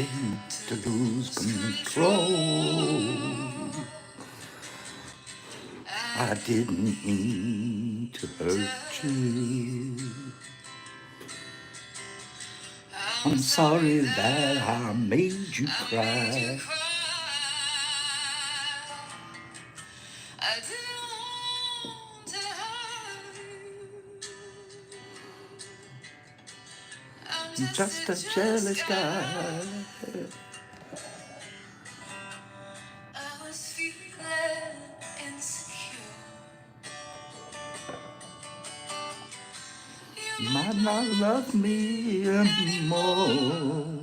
starting to lose control. I didn't mean to hurt you. I'm sorry that I made you cry. I'm just a jealous guy. You might not love me anymore.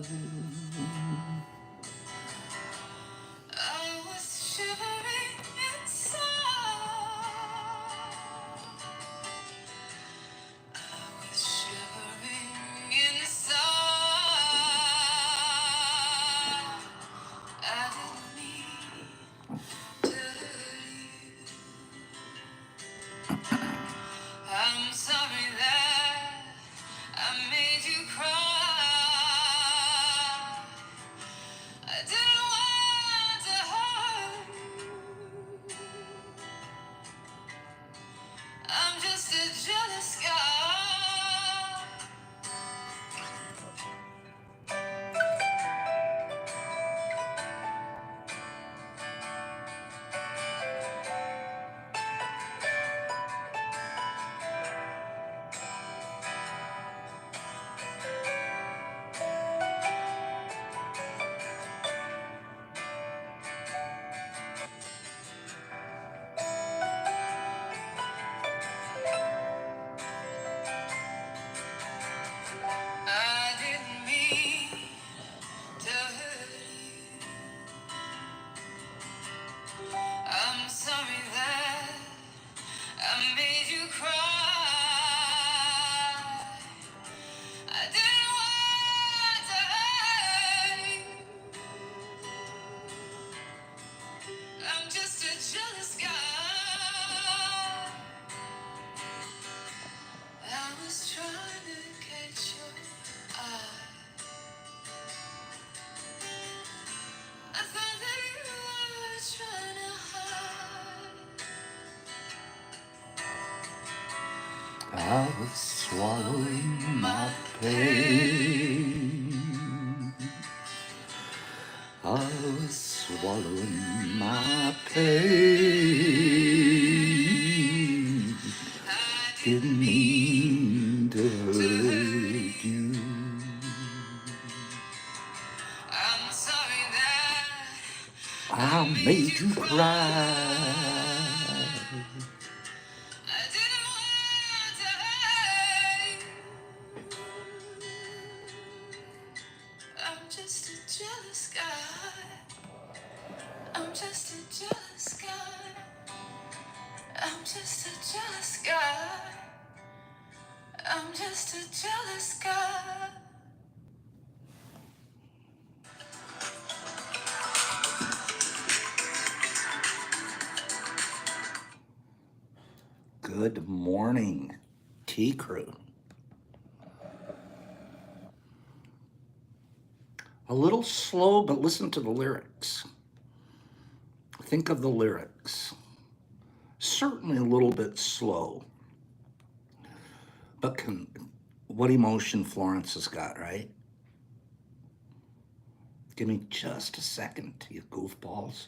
I was swallowing my pain. I was swallowing my pain. Didn't mean to hurt you. I made you cry. Good morning, Tea Crew. A little slow, but listen to the lyrics. Think of the lyrics. Certainly a little bit slow, but what emotion Florence has got, right? Give me just a second, you goofballs.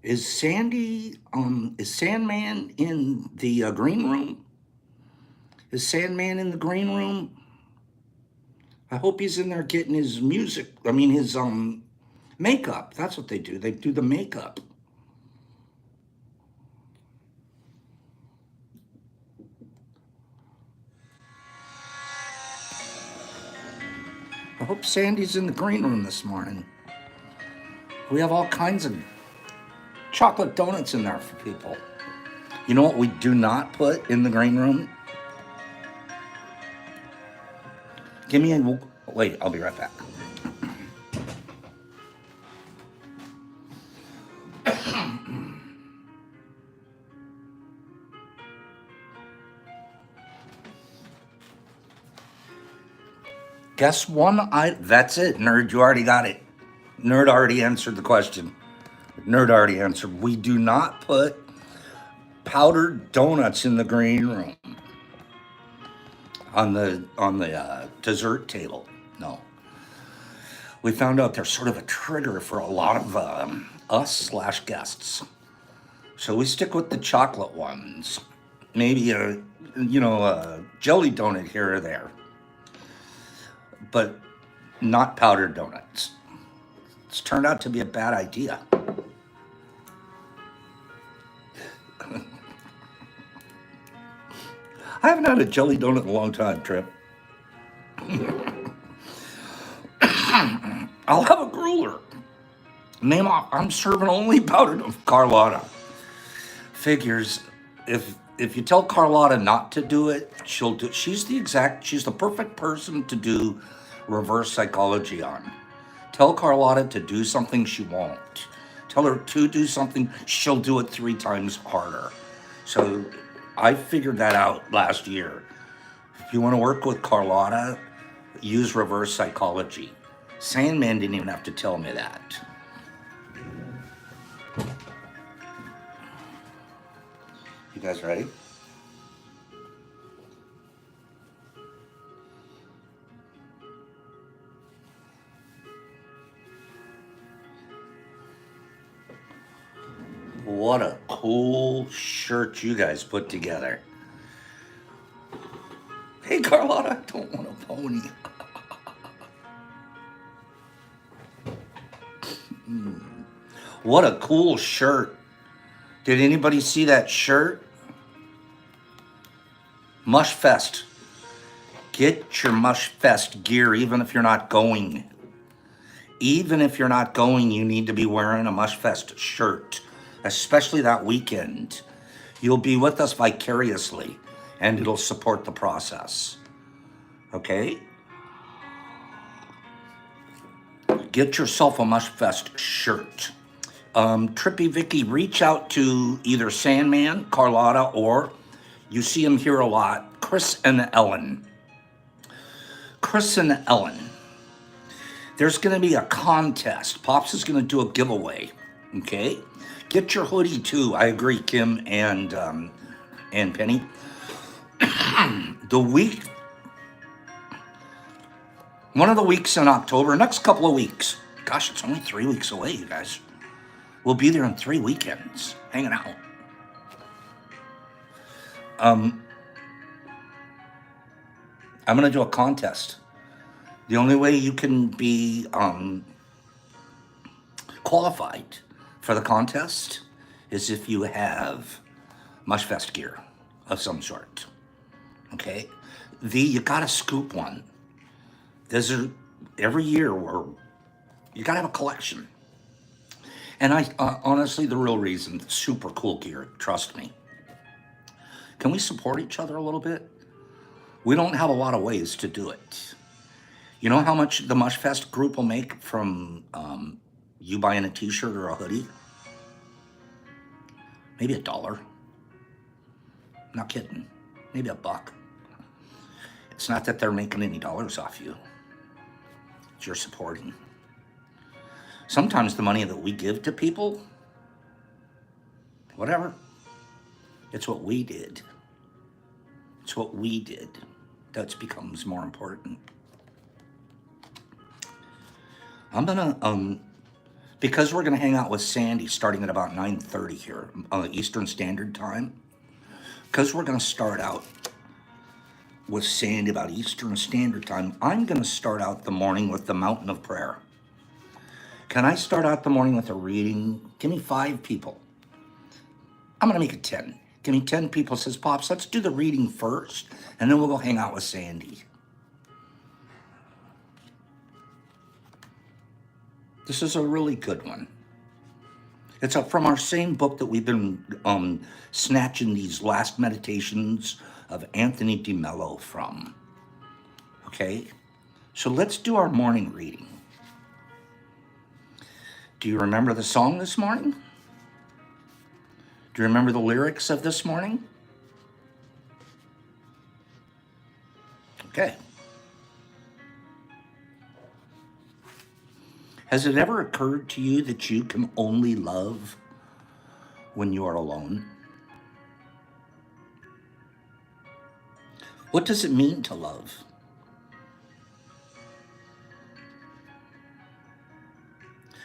Is Sandman in the green room? Is Sandman in the green room? I hope he's in there getting his his makeup. That's what they do. They do the makeup. I hope Sandy's in the green room this morning. We have all kinds of chocolate donuts in there for people. You know what we do not put in the green room? Wait, I'll be right back. Guess one. That's it, nerd. You already got it. Nerd already answered the question. Nerd already answered. We do not put powdered donuts in the green room on the dessert table. No, we found out they're sort of a trigger for a lot of us / guests. So we stick with the chocolate ones. Maybe a jelly donut here or there, but not powdered donuts. It's turned out to be a bad idea. I haven't had a jelly donut in a long time, Trip. I'll have a grueler. Name off. I'm serving only powdered of Carlotta. Figures. If you tell Carlotta not to do it, she'll do. She's the perfect person to do reverse psychology on. Tell Carlotta to do something she won't. Tell her to do something, she'll do it 3 times harder. So I figured that out last year. If you want to work with Carlotta, use reverse psychology. Sandman didn't even have to tell me that. You guys ready? What a cool shirt you guys put together. Hey, Carlotta, I don't want a pony. What a cool shirt. Did anybody see that shirt? Mushfest. Get your Mushfest gear even if you're not going. Even if you're not going, you need to be wearing a Mushfest shirt, especially that weekend. You'll be with us vicariously, and it'll support the process. Okay? Get yourself a Mushfest shirt. Trippy Vicky, reach out to either Sandman, Carlotta, or you see him here a lot, Chris and Ellen. Chris and Ellen. There's going to be a contest. Pops is going to do a giveaway. Okay? Get your hoodie too. I agree, Kim and Penny. One of the weeks in October, next couple of weeks. Gosh, it's only 3 weeks away, you guys. We'll be there in 3 weekends, hanging out. I'm going to do a contest. The only way you can be qualified for the contest is if you have Mushfest gear of some sort. Okay? You gotta scoop one. There's every year where you gotta have a collection. And I honestly, the real reason, super cool gear, trust me. Can we support each other a little bit? We don't have a lot of ways to do it. You know how much the Mushfest group will make from you buying a t-shirt or a hoodie? Maybe $1. Not kidding. Maybe $1. It's not that they're making any dollars off you. It's you're supporting. Sometimes the money that we give to people, whatever, it's what we did. It's what we did that becomes more important. I'm gonna, because we're gonna hang out with Sandy starting at about 9:30 here, Eastern Standard Time. Because we're gonna start out with Sandy about Eastern Standard Time, I'm gonna start out the morning with the Mountain of Prayer. Can I start out the morning with a reading? Give me 5 people. I'm gonna make it 10. Give me 10 people. Says, Pops, let's do the reading first, and then we'll go hang out with Sandy. This is a really good one. It's from our same book that we've been snatching these last meditations of Anthony de Mello from. Okay? So let's do our morning reading. Do you remember the song this morning? Do you remember the lyrics of this morning? Okay. Has it ever occurred to you that you can only love when you are alone? What does it mean to love?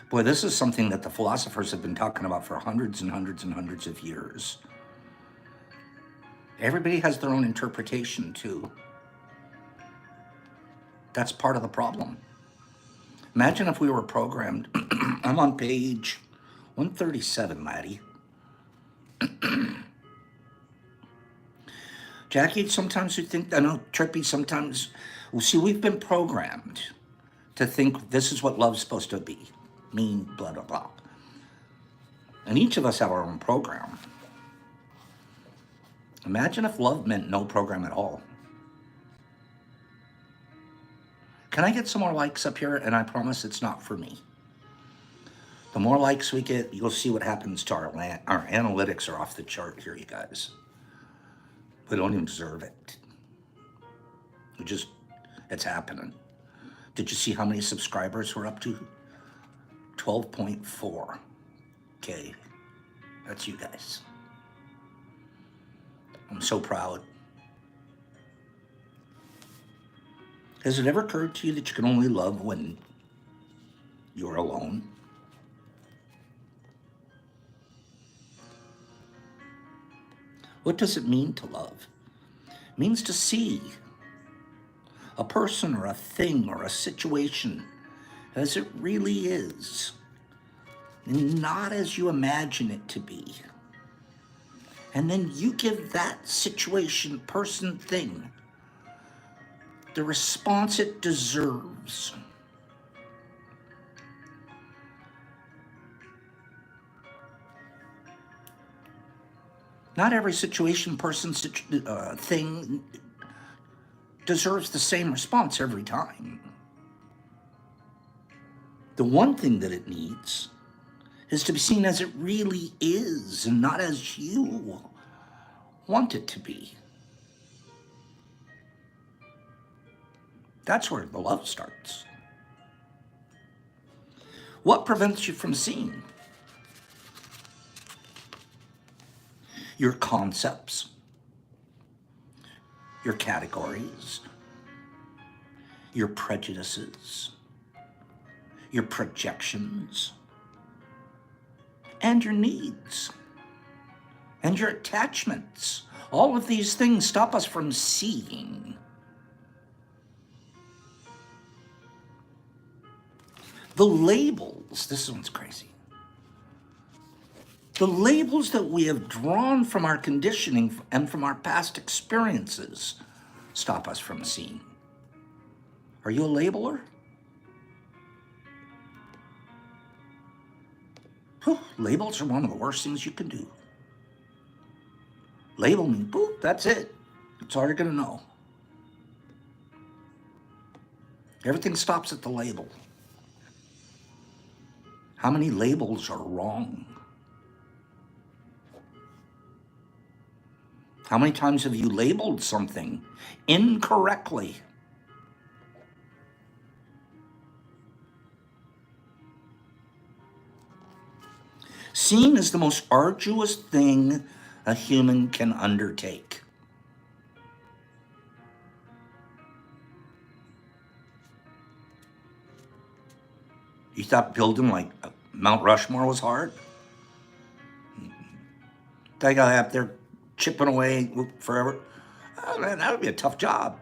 Boy, this is something that the philosophers have been talking about for hundreds and hundreds and hundreds of years. Everybody has their own interpretation, too. That's part of the problem. Imagine if we were programmed. I'm on page 137, Maddie. Jackie, sometimes we think, I know, Trippy, sometimes, well, see, we've been programmed to think this is what love's supposed to be. Mean, blah, blah, blah. And each of us have our own program. Imagine if love meant no program at all. Can I get some more likes up here? And I promise it's not for me. The more likes we get, you'll see what happens to our analytics are off the chart here, you guys. We don't even deserve it. It's happening. Did you see how many subscribers we're up to? 12.4. Okay, that's you guys. I'm so proud. Has it ever occurred to you that you can only love when you're alone? What does it mean to love? It means to see a person or a thing or a situation as it really is, and not as you imagine it to be. And then you give that situation, person, thing, the response it deserves. Not every situation, person, thing deserves the same response every time. The one thing that it needs is to be seen as it really is and not as you want it to be. That's where the love starts. What prevents you from seeing? Your concepts, your categories, your prejudices, your projections, and your needs, and your attachments. All of these things stop us from seeing. The labels, this one's crazy. The labels that we have drawn from our conditioning and from our past experiences stop us from seeing. Are you a labeler? Whew, labels are one of the worst things you can do. Label me, boop, that's it. That's all you're gonna know. Everything stops at the label. How many labels are wrong? How many times have you labeled something incorrectly? Seeing is the most arduous thing a human can undertake. You thought building like Mount Rushmore was hard? They got up there chipping away forever. Oh man, that would be a tough job.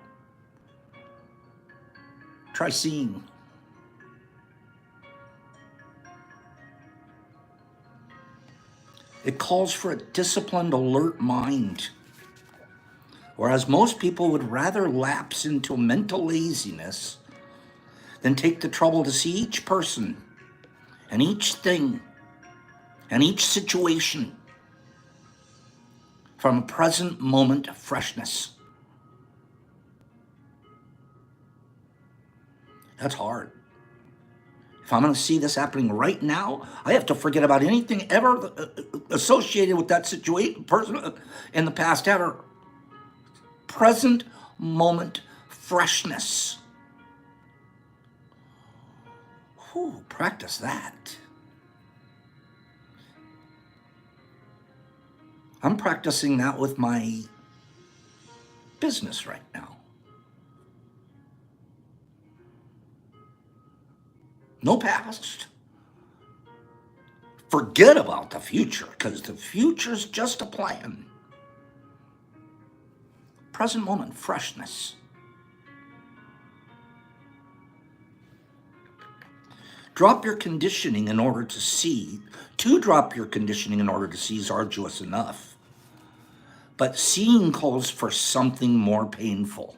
Try seeing. It calls for a disciplined, alert mind. Whereas most people would rather lapse into mental laziness than take the trouble to see each person and each thing and each situation from a present moment of freshness. That's hard. If I'm going to see this happening right now, I have to forget about anything ever associated with that situation, person in the past ever. Present moment freshness. Ooh, practice that. I'm practicing that with my business right now. No past. Forget about the future, because the future's just a plan. Present moment, freshness. Drop your conditioning in order to see. To drop your conditioning in order to see is arduous enough. But seeing calls for something more painful.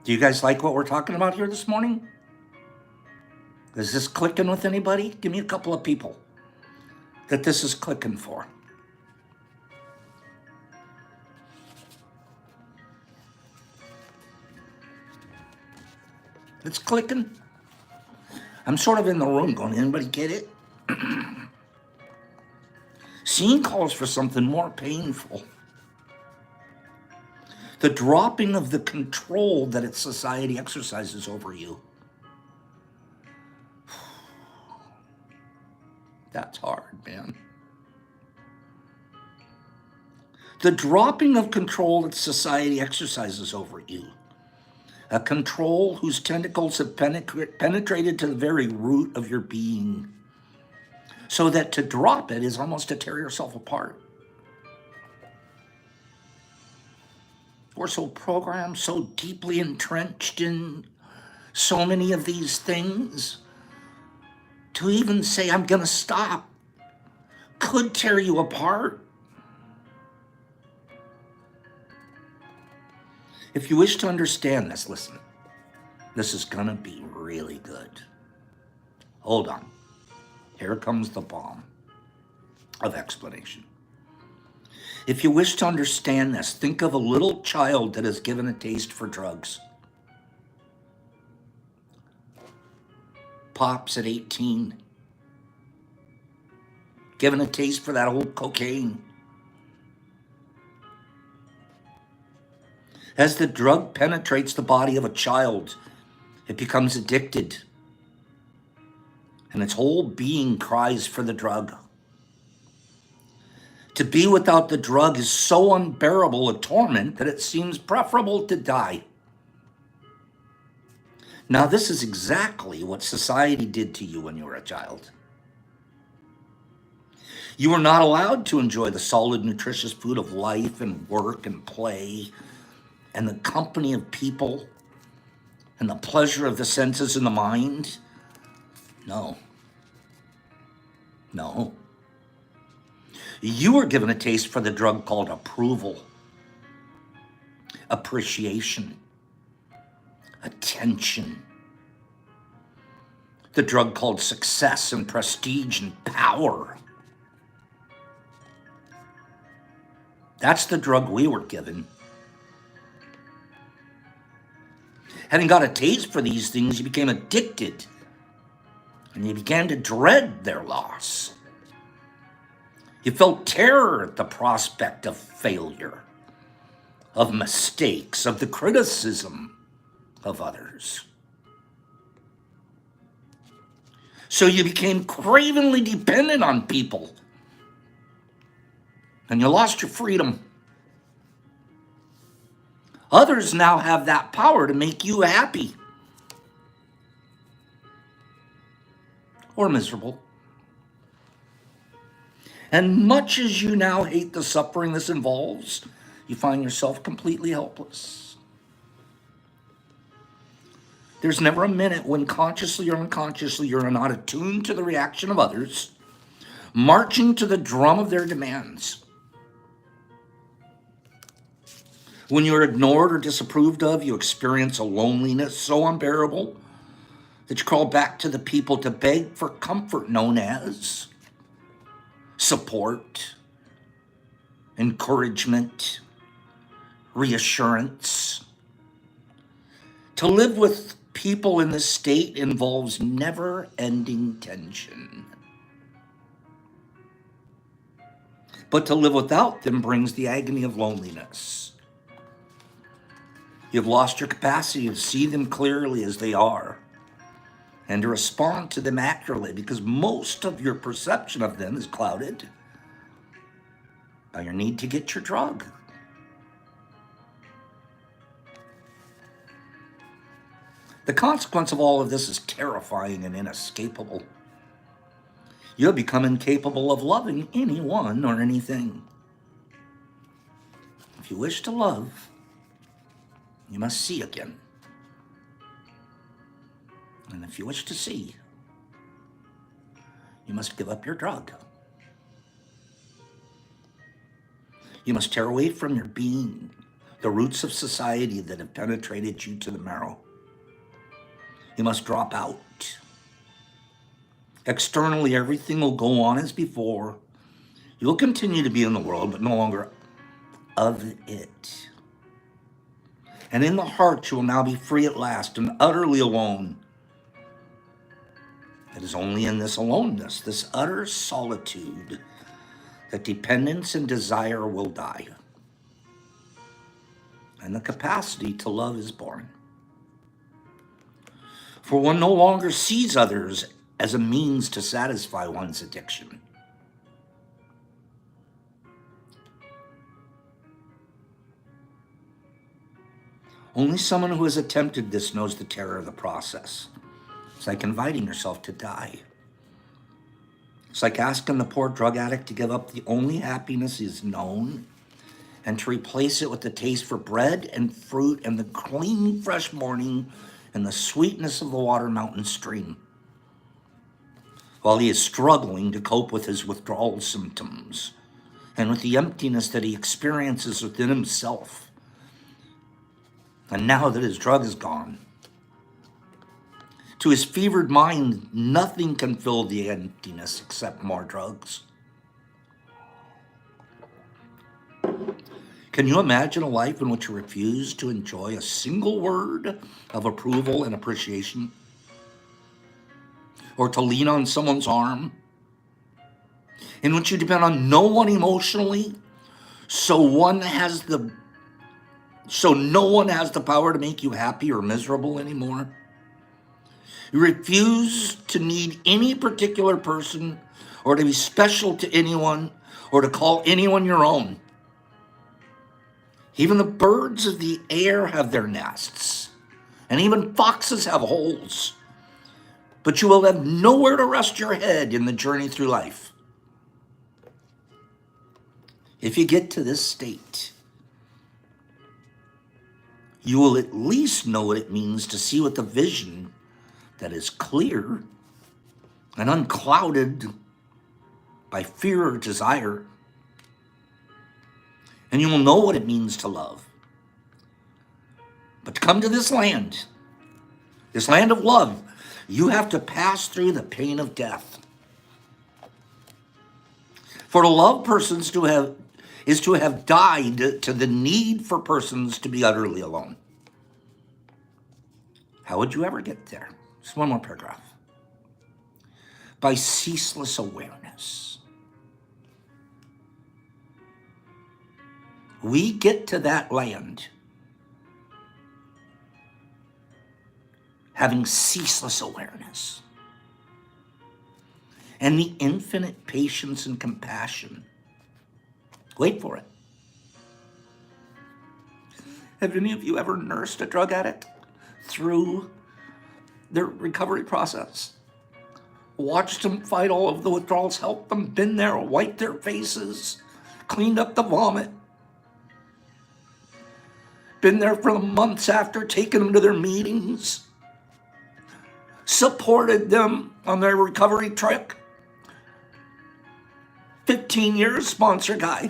Do you guys like what we're talking about here this morning? Is this clicking with anybody? Give me a couple of people that this is clicking for. It's clicking. I'm sort of in the room going, anybody get it? Seeing calls for something more painful. The dropping of the control that its society exercises over you. That's hard, man. The dropping of control that society exercises over you. A control whose tentacles have penetrated to the very root of your being. So that to drop it is almost to tear yourself apart. We're so programmed, so deeply entrenched in so many of these things. To even say, I'm going to stop, could tear you apart. If you wish to understand this, listen. This is going to be really good. Hold on. Here comes the bomb of explanation. If you wish to understand this, think of a little child that has given a taste for drugs. Pops at 18. Given a taste for that old cocaine. As the drug penetrates the body of a child, it becomes addicted. And its whole being cries for the drug. To be without the drug is so unbearable a torment that it seems preferable to die. Now, this is exactly what society did to you when you were a child. You were not allowed to enjoy the solid, nutritious food of life and work and play and the company of people and the pleasure of the senses and the mind. No. No. You were given a taste for the drug called approval, appreciation, attention. The drug called success and prestige and power. That's the drug we were given. Having got a taste for these things, you became addicted. And you began to dread their loss. You felt terror at the prospect of failure, of mistakes, of the criticism of others. So you became cravenly dependent on people. And you lost your freedom. Others now have that power to make you happy. Or miserable. And much as you now hate the suffering this involves, you find yourself completely helpless. There's never a minute when consciously or unconsciously you're not attuned to the reaction of others, marching to the drum of their demands. When you're ignored or disapproved of, you experience a loneliness so unbearable that you crawl back to the people to beg for comfort known as support, encouragement, reassurance. To live with people in this state involves never-ending tension. But to live without them brings the agony of loneliness. You've lost your capacity to see them clearly as they are and to respond to them accurately, because most of your perception of them is clouded by your need to get your drug. The consequence of all of this is terrifying and inescapable. You'll become incapable of loving anyone or anything. If you wish to love, you must see again. And if you wish to see, you must give up your drug. You must tear away from your being the roots of society that have penetrated you to the marrow. You must drop out. Externally, everything will go on as before. You'll continue to be in the world, but no longer of it. And in the heart, you will now be free at last and utterly alone. It is only in this aloneness, this utter solitude, that dependence and desire will die, and the capacity to love is born. For one no longer sees others as a means to satisfy one's addiction. Only someone who has attempted this knows the terror of the process. It's like inviting yourself to die. It's like asking the poor drug addict to give up the only happiness he's known and to replace it with the taste for bread and fruit and the clean, fresh morning and the sweetness of the water mountain stream, while he is struggling to cope with his withdrawal symptoms and with the emptiness that he experiences within himself. And now that his drug is gone, to his fevered mind, nothing can fill the emptiness except more drugs. Can you imagine a life in which you refuse to enjoy a single word of approval and appreciation? Or to lean on someone's arm? In which you depend on no one emotionally, so no one has the power to make you happy or miserable anymore? You refuse to need any particular person or to be special to anyone or to call anyone your own. Even the birds of the air have their nests, and even foxes have holes. But you will have nowhere to rest your head in the journey through life. If you get to this state, you will at least know what it means to see with a vision that is clear and unclouded by fear or desire. And you will know what it means to love. But to come to this land of love, you have to pass through the pain of death. For to love persons is to have died to the need for persons to be utterly alone. How would you ever get there? Just one more paragraph. By ceaseless awareness. We get to that land having ceaseless awareness and the infinite patience and compassion. Wait for it. Have any of you ever nursed a drug addict through their recovery process? Watched them fight all of the withdrawals, helped them, been there, wiped their faces, cleaned up the vomit, been there for the months after, taken them to their meetings, supported them on their recovery trek. 15 years, sponsor guy.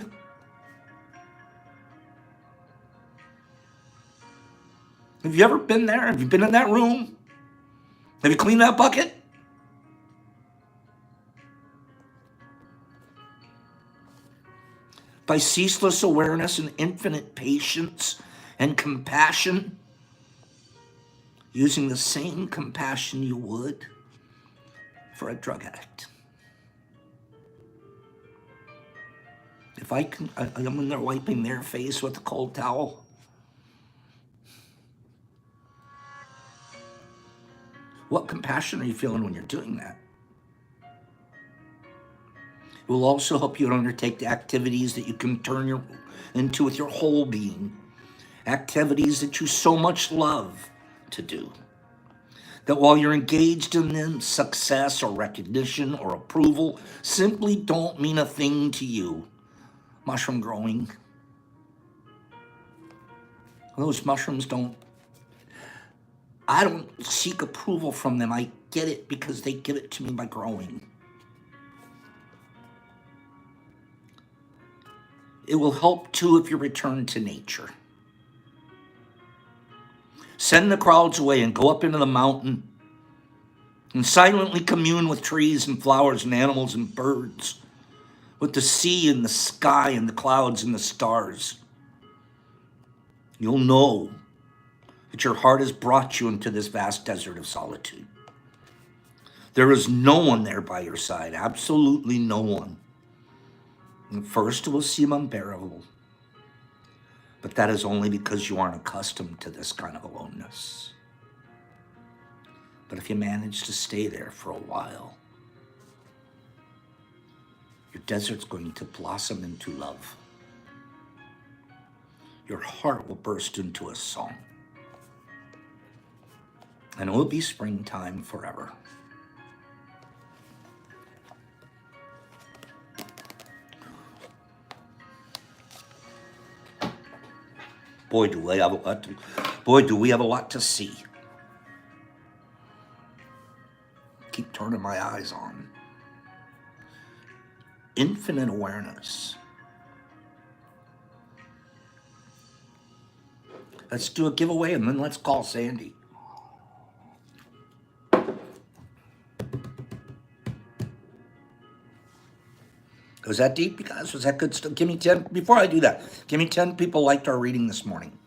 Have you ever been there? Have you been in that room? Have you cleaned that bucket? By ceaseless awareness and infinite patience and compassion, using the same compassion you would for a drug addict. If I'm in there wiping their face with a cold towel, What compassion are you feeling when you're doing that? It will also help you to undertake the activities that you can into with your whole being. Activities that you so much love to do. That while you're engaged in them, success or recognition or approval simply don't mean a thing to you. Mushroom growing. Those mushrooms I don't seek approval from them. I get it because they give it to me by growing. It will help too if you return to nature. Send the crowds away and go up into the mountain and silently commune with trees and flowers and animals and birds, with the sea and the sky and the clouds and the stars. You'll know that your heart has brought you into this vast desert of solitude. There is no one there by your side, absolutely no one. At first, it will seem unbearable, but that is only because you aren't accustomed to this kind of aloneness. But if you manage to stay there for a while, your desert's going to blossom into love. Your heart will burst into a song, and it will be springtime forever. Boy, do we have a lot to see. Keep turning my eyes on. Infinite awareness. Let's do a giveaway and then let's call Sandy. Was that deep, you guys? Was that good stuff? Give me 10. Before I do that, give me 10 people liked our reading this morning.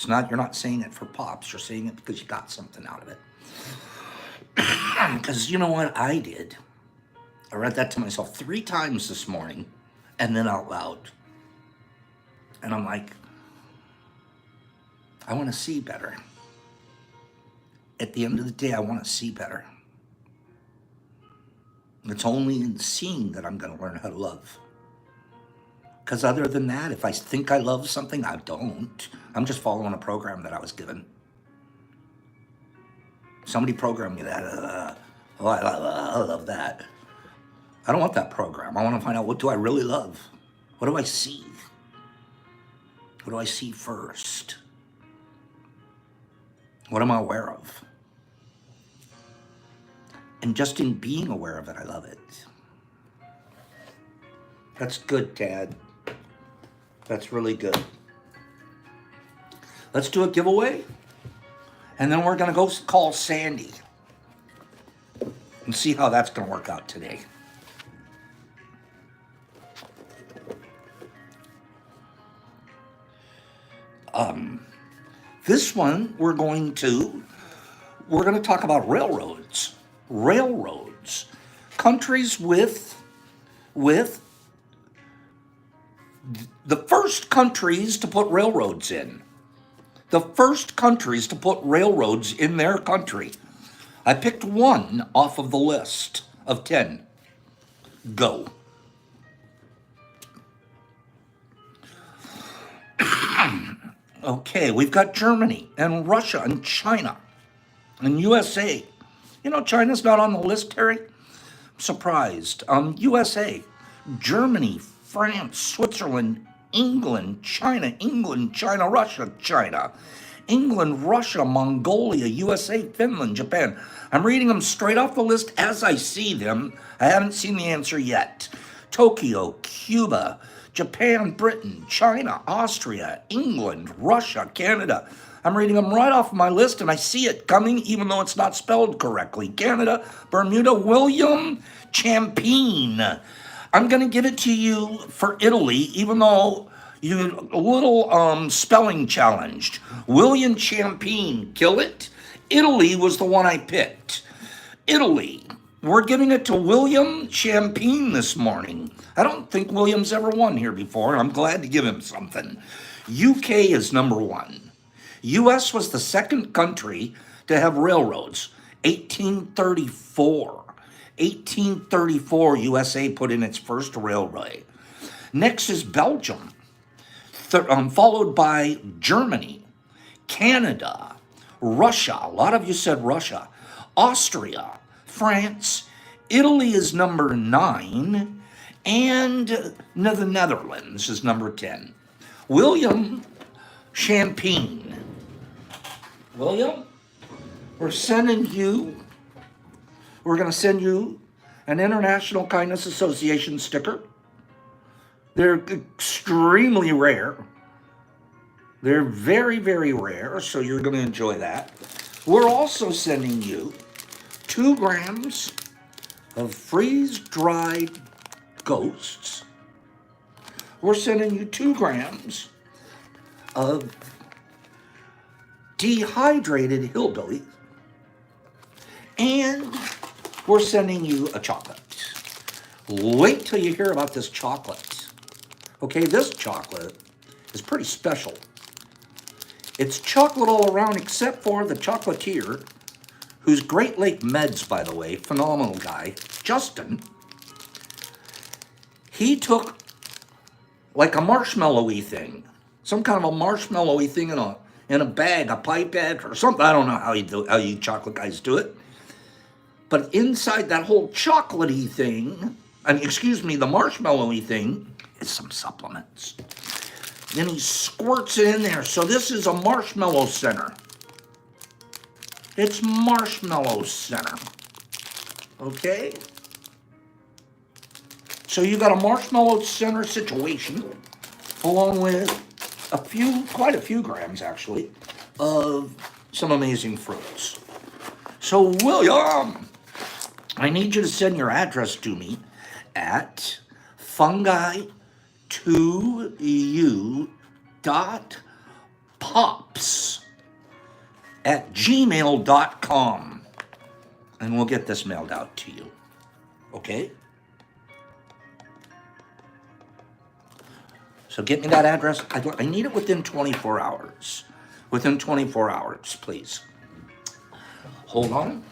You're not saying it for pops. You're saying it because you got something out of it. Because you know what I did? I read that to myself 3 times this morning and then out loud. And I'm like, I want to see better. At the end of the day, I want to see better. It's only in seeing that I'm going to learn how to love. Because other than that, if I think I love something, I don't. I'm just following a program that I was given. Somebody programmed me that. I love that. I don't want that program. I want to find out, what do I really love? What do I see? What do I see first? What am I aware of? And just in being aware of it, I love it. That's good, Dad. That's really good. Let's do a giveaway. And then we're going to go call Sandy. And see how that's going to work out today. This one, we're going to talk about railroads. Railroads. Countries with the first countries to put railroads in. The first countries to put railroads in their country. I picked one off of the list of 10. Go. Okay, we've got Germany and Russia and China and USA. You know, China's not on the list, Terry. I'm surprised. USA, Germany, France, Switzerland, England, China, Russia, China, England, Russia, Mongolia, USA, Finland, Japan. I'm reading them straight off the list as I see them. I haven't seen the answer yet. Tokyo, Cuba, Japan, Britain, China, Austria, England, Russia, Canada. I'm reading them right off my list, and I see it coming, even though it's not spelled correctly. Canada, Bermuda, William Champagne. I'm going to give it to you for Italy, even though you're a little spelling challenged. William Champagne, kill it. Italy was the one I picked. Italy. We're giving it to William Champagne this morning. I don't think William's ever won here before. I'm glad to give him something. UK is number 1. US was the second country to have railroads. 1834. 1834, USA put in its first railway. Next is Belgium, followed by Germany, Canada, Russia. A lot of you said Russia. Austria, France. Italy is number 9. And the Netherlands is number 10. William Champagne. William, we're going to send you an International Kindness Association sticker. They're extremely rare. They're very, very rare, so you're going to enjoy that. We're also sending you 2 grams of freeze-dried ghosts. We're sending you 2 grams of dehydrated hillbilly. And we're sending you a chocolate. Wait till you hear about this chocolate. Okay, this chocolate is pretty special. It's chocolate all around except for the chocolatier, who's Great Lake Meds, by the way, phenomenal guy, Justin. He took like a marshmallowy thing, some kind of a marshmallowy thing in a bag, a pipe bag or something. I don't know how you chocolate guys do it. But inside that whole chocolatey thing, the marshmallowy thing, is some supplements. Then he squirts it in there. So this is a marshmallow center. It's marshmallow center. Okay? So you got a marshmallow center situation, along with quite a few grams actually, of some amazing fruits. So William, I need you to send your address to me at fungi2u.pops@gmail.com, and we'll get this mailed out to you. Okay? So get me that address. I need it within 24 hours. Within 24 hours, please. Hold on.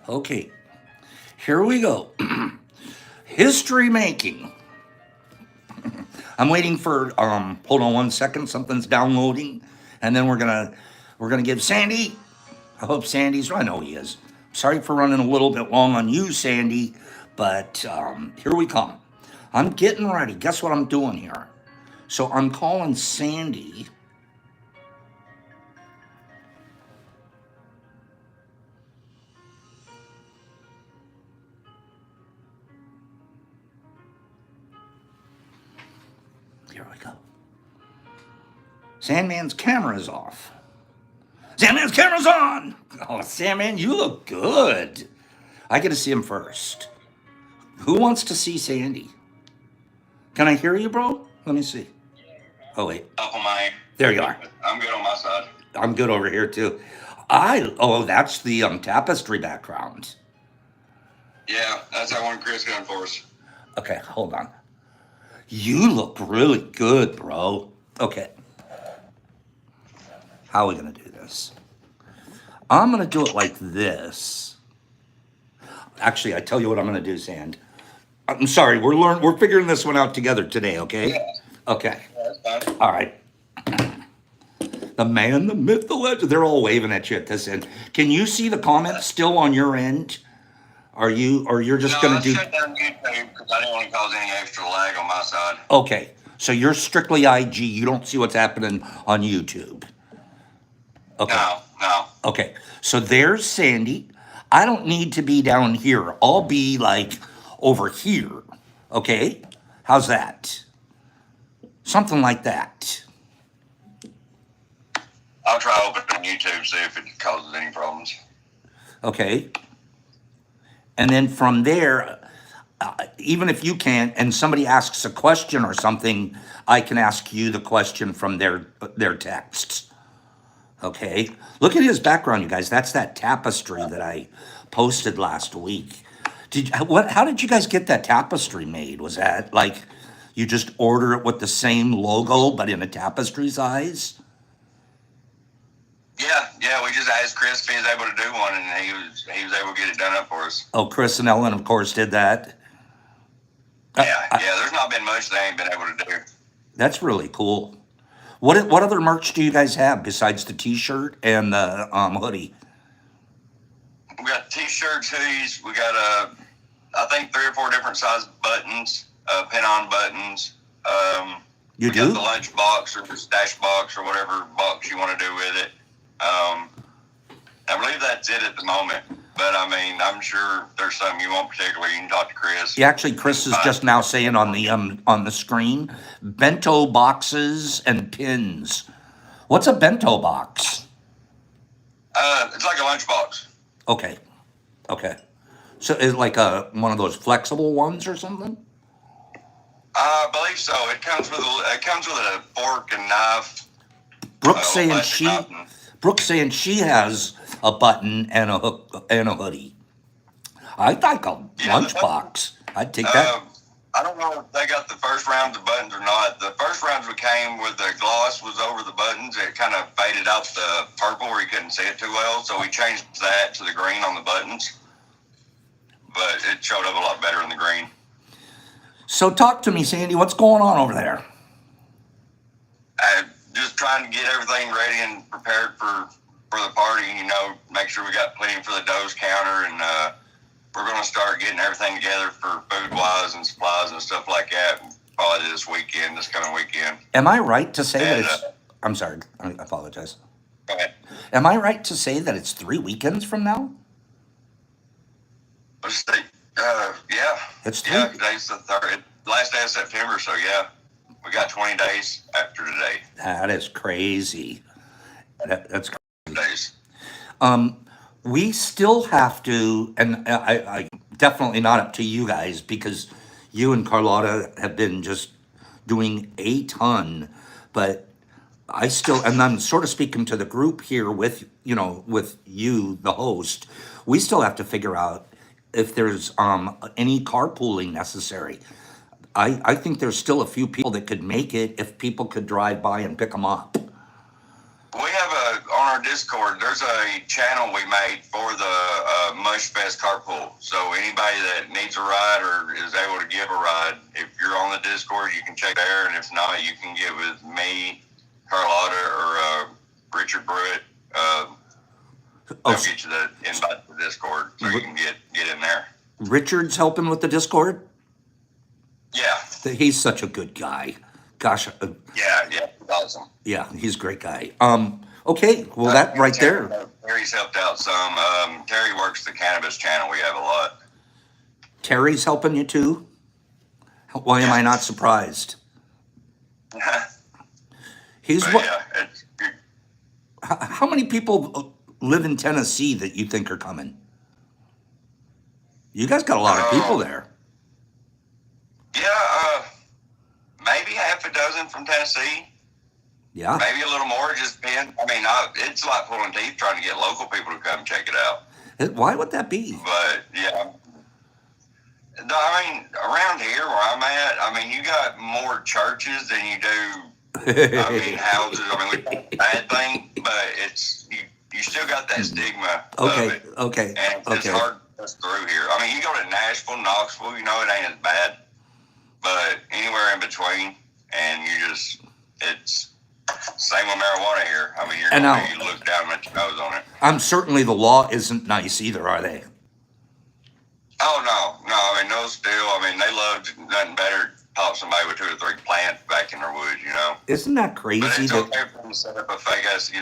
Okay, here we go. History making. I'm waiting for hold on one second, something's downloading, and then we're gonna give Sandy. I hope I know he is. Sorry for running a little bit long on you, Sandy, but here we come. I'm getting ready. Guess what I'm doing here? So I'm calling Sandy. Here we go. Sandman's camera is off. Sandman's camera's on! Oh, Sandman, you look good. I get to see him first. Who wants to see Sandy? Can I hear you, bro? Let me see. Oh, wait. Up on my... There you are. I'm good on my side. I'm good over here, too. That's the tapestry background. Yeah, that's how one Chris got for us. Okay, hold on. You look really good, bro. Okay. How are we going to do this? I'm going to do it like this. Actually, I tell you what I'm going to do, Sand. I'm sorry, we're figuring this one out together today, okay? Yeah. Okay. Yeah, that's fine. All right. The man, the myth, the legend. They're all waving at you at this end. Can you see the comments still on your end? Or you're just going to do... I shut down YouTube because I didn't want to cause any extra lag on my side. Okay, so you're strictly IG. You don't see what's happening on YouTube. Okay. No. Okay, so there's Sandy. I don't need to be down here. I'll be like over here. Okay? How's that? Something like that. I'll try opening YouTube, see if it causes any problems. Okay. And then from there, even if you can't, and somebody asks a question or something, I can ask you the question from their texts. Okay, look at his background, you guys. That's that tapestry that I posted last week. What? How did you guys get that tapestry made? Was that like you just order it with the same logo but in a tapestry size? Yeah. We just asked Chris if he was able to do one, and he was able to get it done up for us. Oh, Chris and Ellen, of course, did that. Yeah. There's not been much they ain't been able to do. That's really cool. What other merch do you guys have besides the T-shirt and the hoodie? We got t-shirts, hoodies. We got I think 3 or 4 different size buttons, pin-on buttons. You we got do? the lunch box or the stash box or whatever box you want to do with it. I believe that's it at the moment. But I mean, I'm sure if there's something you want particularly, you can talk to Chris. Yeah, actually, Chris is just now saying on the screen, bento boxes and pins. What's a bento box? It's like a lunch box. Okay, okay. So is it like one of those flexible ones or something? I believe so. It comes with a fork and knife. Brooke's saying plastic knife and- Brooke's saying she has a button and a hook and a hoodie. I'd like a Yeah, lunchbox. I'd take that. I don't know if they got the first round of buttons or not. The first rounds we came with the gloss was over the buttons. It kind of faded out the purple where you couldn't see it too well. So we changed that to the green on the buttons. But it showed up a lot better in the green. So talk to me, Sandy. What's going on over there? Just trying to get everything ready and prepared for the party. Make sure we got plenty for the doughs counter, and we're going to start getting everything together for food-wise and supplies and stuff like that. Probably this coming weekend. Am I right to say that it's? I'm sorry. I apologize. Go ahead. Am I right to say that it's 3 weekends from now? Let's see. Yeah. It's Yeah, 3. today's the 3rd. Last day of September, so yeah. We got 20 days after today. That is crazy. That's Days. we still have to, and I definitely not up to you guys because you and Carlotta have been just doing a ton, but I still, and I'm sort of speaking to the group here with you, the host. We still have to figure out if there's any carpooling necessary. I think there's still a few people that could make it if people could drive by and pick them up. We have on our Discord, there's a channel we made for the Mush Fest carpool. So anybody that needs a ride or is able to give a ride, if you're on the Discord, you can check there. And if not, you can get with me, Carlotta, or Richard Brewitt. They'll get you the invite to the Discord so you can get in there. Richard's helping with the Discord? Yeah. He's such a good guy. Gosh. Yeah, it's awesome. Yeah, he's a great guy. Okay, well that right there. Terry's helped out some. Terry works the cannabis channel. We have a lot. Terry's helping you too? Why am I not surprised? He's But what? yeah, it's good. How many people live in Tennessee that you think are coming? You guys got a lot of people there. Yeah, maybe half a dozen from Tennessee. Yeah. Maybe a little more. It just depends. I mean, it's like pulling teeth trying to get local people to come check it out. Why would that be? But yeah, I mean, around here where I'm at, I mean, you got more churches than you do. I mean, houses. I mean, we bad thing, but it's you still got that stigma of it. Okay. And it's hard to push through here. I mean, you go to Nashville, Knoxville, it ain't as bad. But anywhere in between, and it's same with marijuana here. I mean, you're going to look down at your nose on it. Certainly the law isn't nice either, are they? Oh, no. I mean, no still. I mean, they loved nothing better pop somebody with 2 or 3 plants back in their woods, Isn't that crazy? But it's okay for them to set up a fake ass,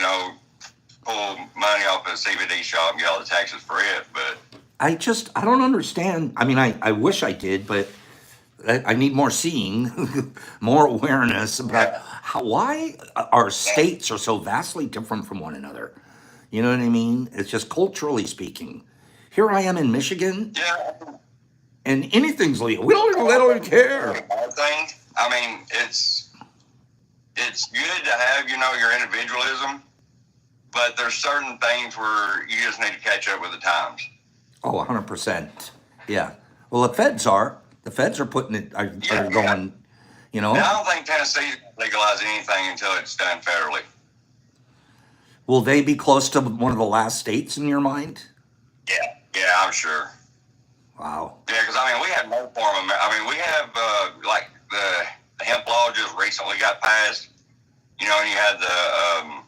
pull money off a CBD shop and get all the taxes for it. But I don't understand. I mean, I wish I did, but I need more seeing, more awareness about why our states are so vastly different from one another. You know what I mean? It's just culturally speaking. Here I am in Michigan, Yeah. and anything's legal. We don't even care. Thing. I mean, it's good to have, your individualism, but there's certain things where you just need to catch up with the times. Oh, 100%. Yeah. Well, the feds are. The feds are putting it, are going, And I don't think Tennessee legalize anything until it's done federally. Will they be close to one of the last states in your mind? Yeah, I'm sure. Wow. Yeah, because, we have no form of, we have, like, the hemp law just recently got passed, and you had the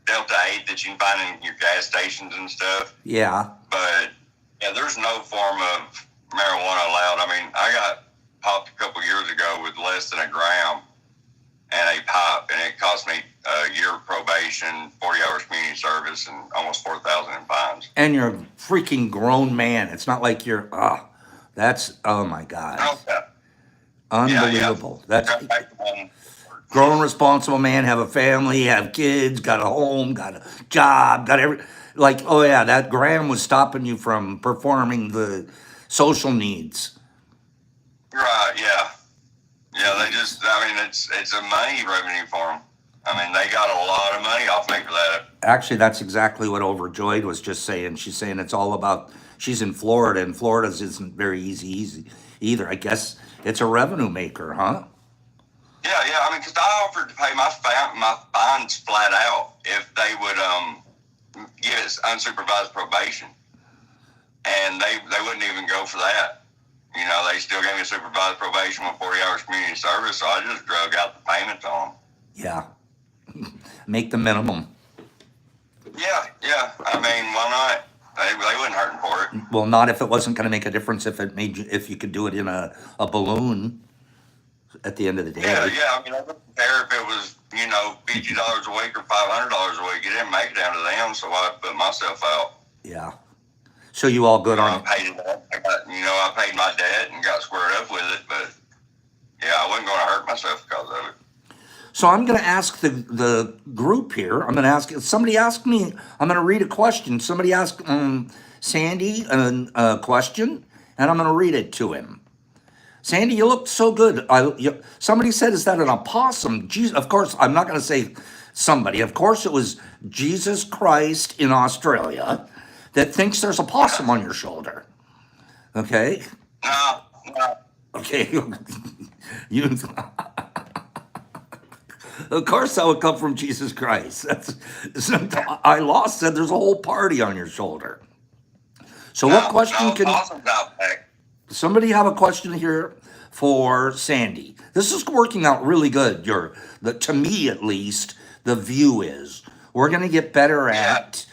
Delta 8 that you can find in your gas stations and stuff. Yeah. But, there's no form of marijuana allowed. I got popped a couple years ago with less than a gram and a pipe, and it cost me a year of probation, 40 hours community service, and almost 4,000 in fines. And you're a freaking grown man. It's not like you're, that's, oh my God. Okay. Unbelievable. That's grown, responsible man, have a family, have kids, got a home, got a job, got like, oh yeah, that gram was stopping you from performing the social needs. Right, yeah. Yeah, they just, it's a money revenue for them. They got a lot of money off me for that. Actually, that's exactly what Overjoyed was just saying. She's saying it's all about, she's in Florida, and Florida's isn't very easy either. I guess it's a revenue maker, huh? Yeah, because I offered to pay my fines flat out if they would give us unsupervised probation. And they wouldn't even go for that. They still gave me supervised probation with 40 hours community service, so I just drug out the payments on them. Yeah. Make the minimum. Yeah. Why not? They wouldn't hurt for it. Well, not if it wasn't going to make a difference if you could do it in a balloon at the end of the day. Yeah. I wouldn't care if it was, $50 a week or $500 a week. It didn't make it down to them, so I put myself out. Yeah. So you all good on it? I paid my debt and got squared up with it, but I wasn't going to hurt myself because of it. So I'm going to ask the group here. I'm going to ask, somebody asked me, I'm going to read a question. Somebody asked Sandy a question, and I'm going to read it to him. Sandy, you look so good. Somebody said, is that an opossum? Jesus, of course, I'm not going to say somebody. Of course, it was Jesus Christ in Australia that thinks there's a possum on your shoulder. Okay? No. Okay. Of course that would come from Jesus Christ. I lost said there's a whole party on your shoulder. So what question somebody have a question here for Sandy? This is working out really good. To me at least, the view is we're going to get better at,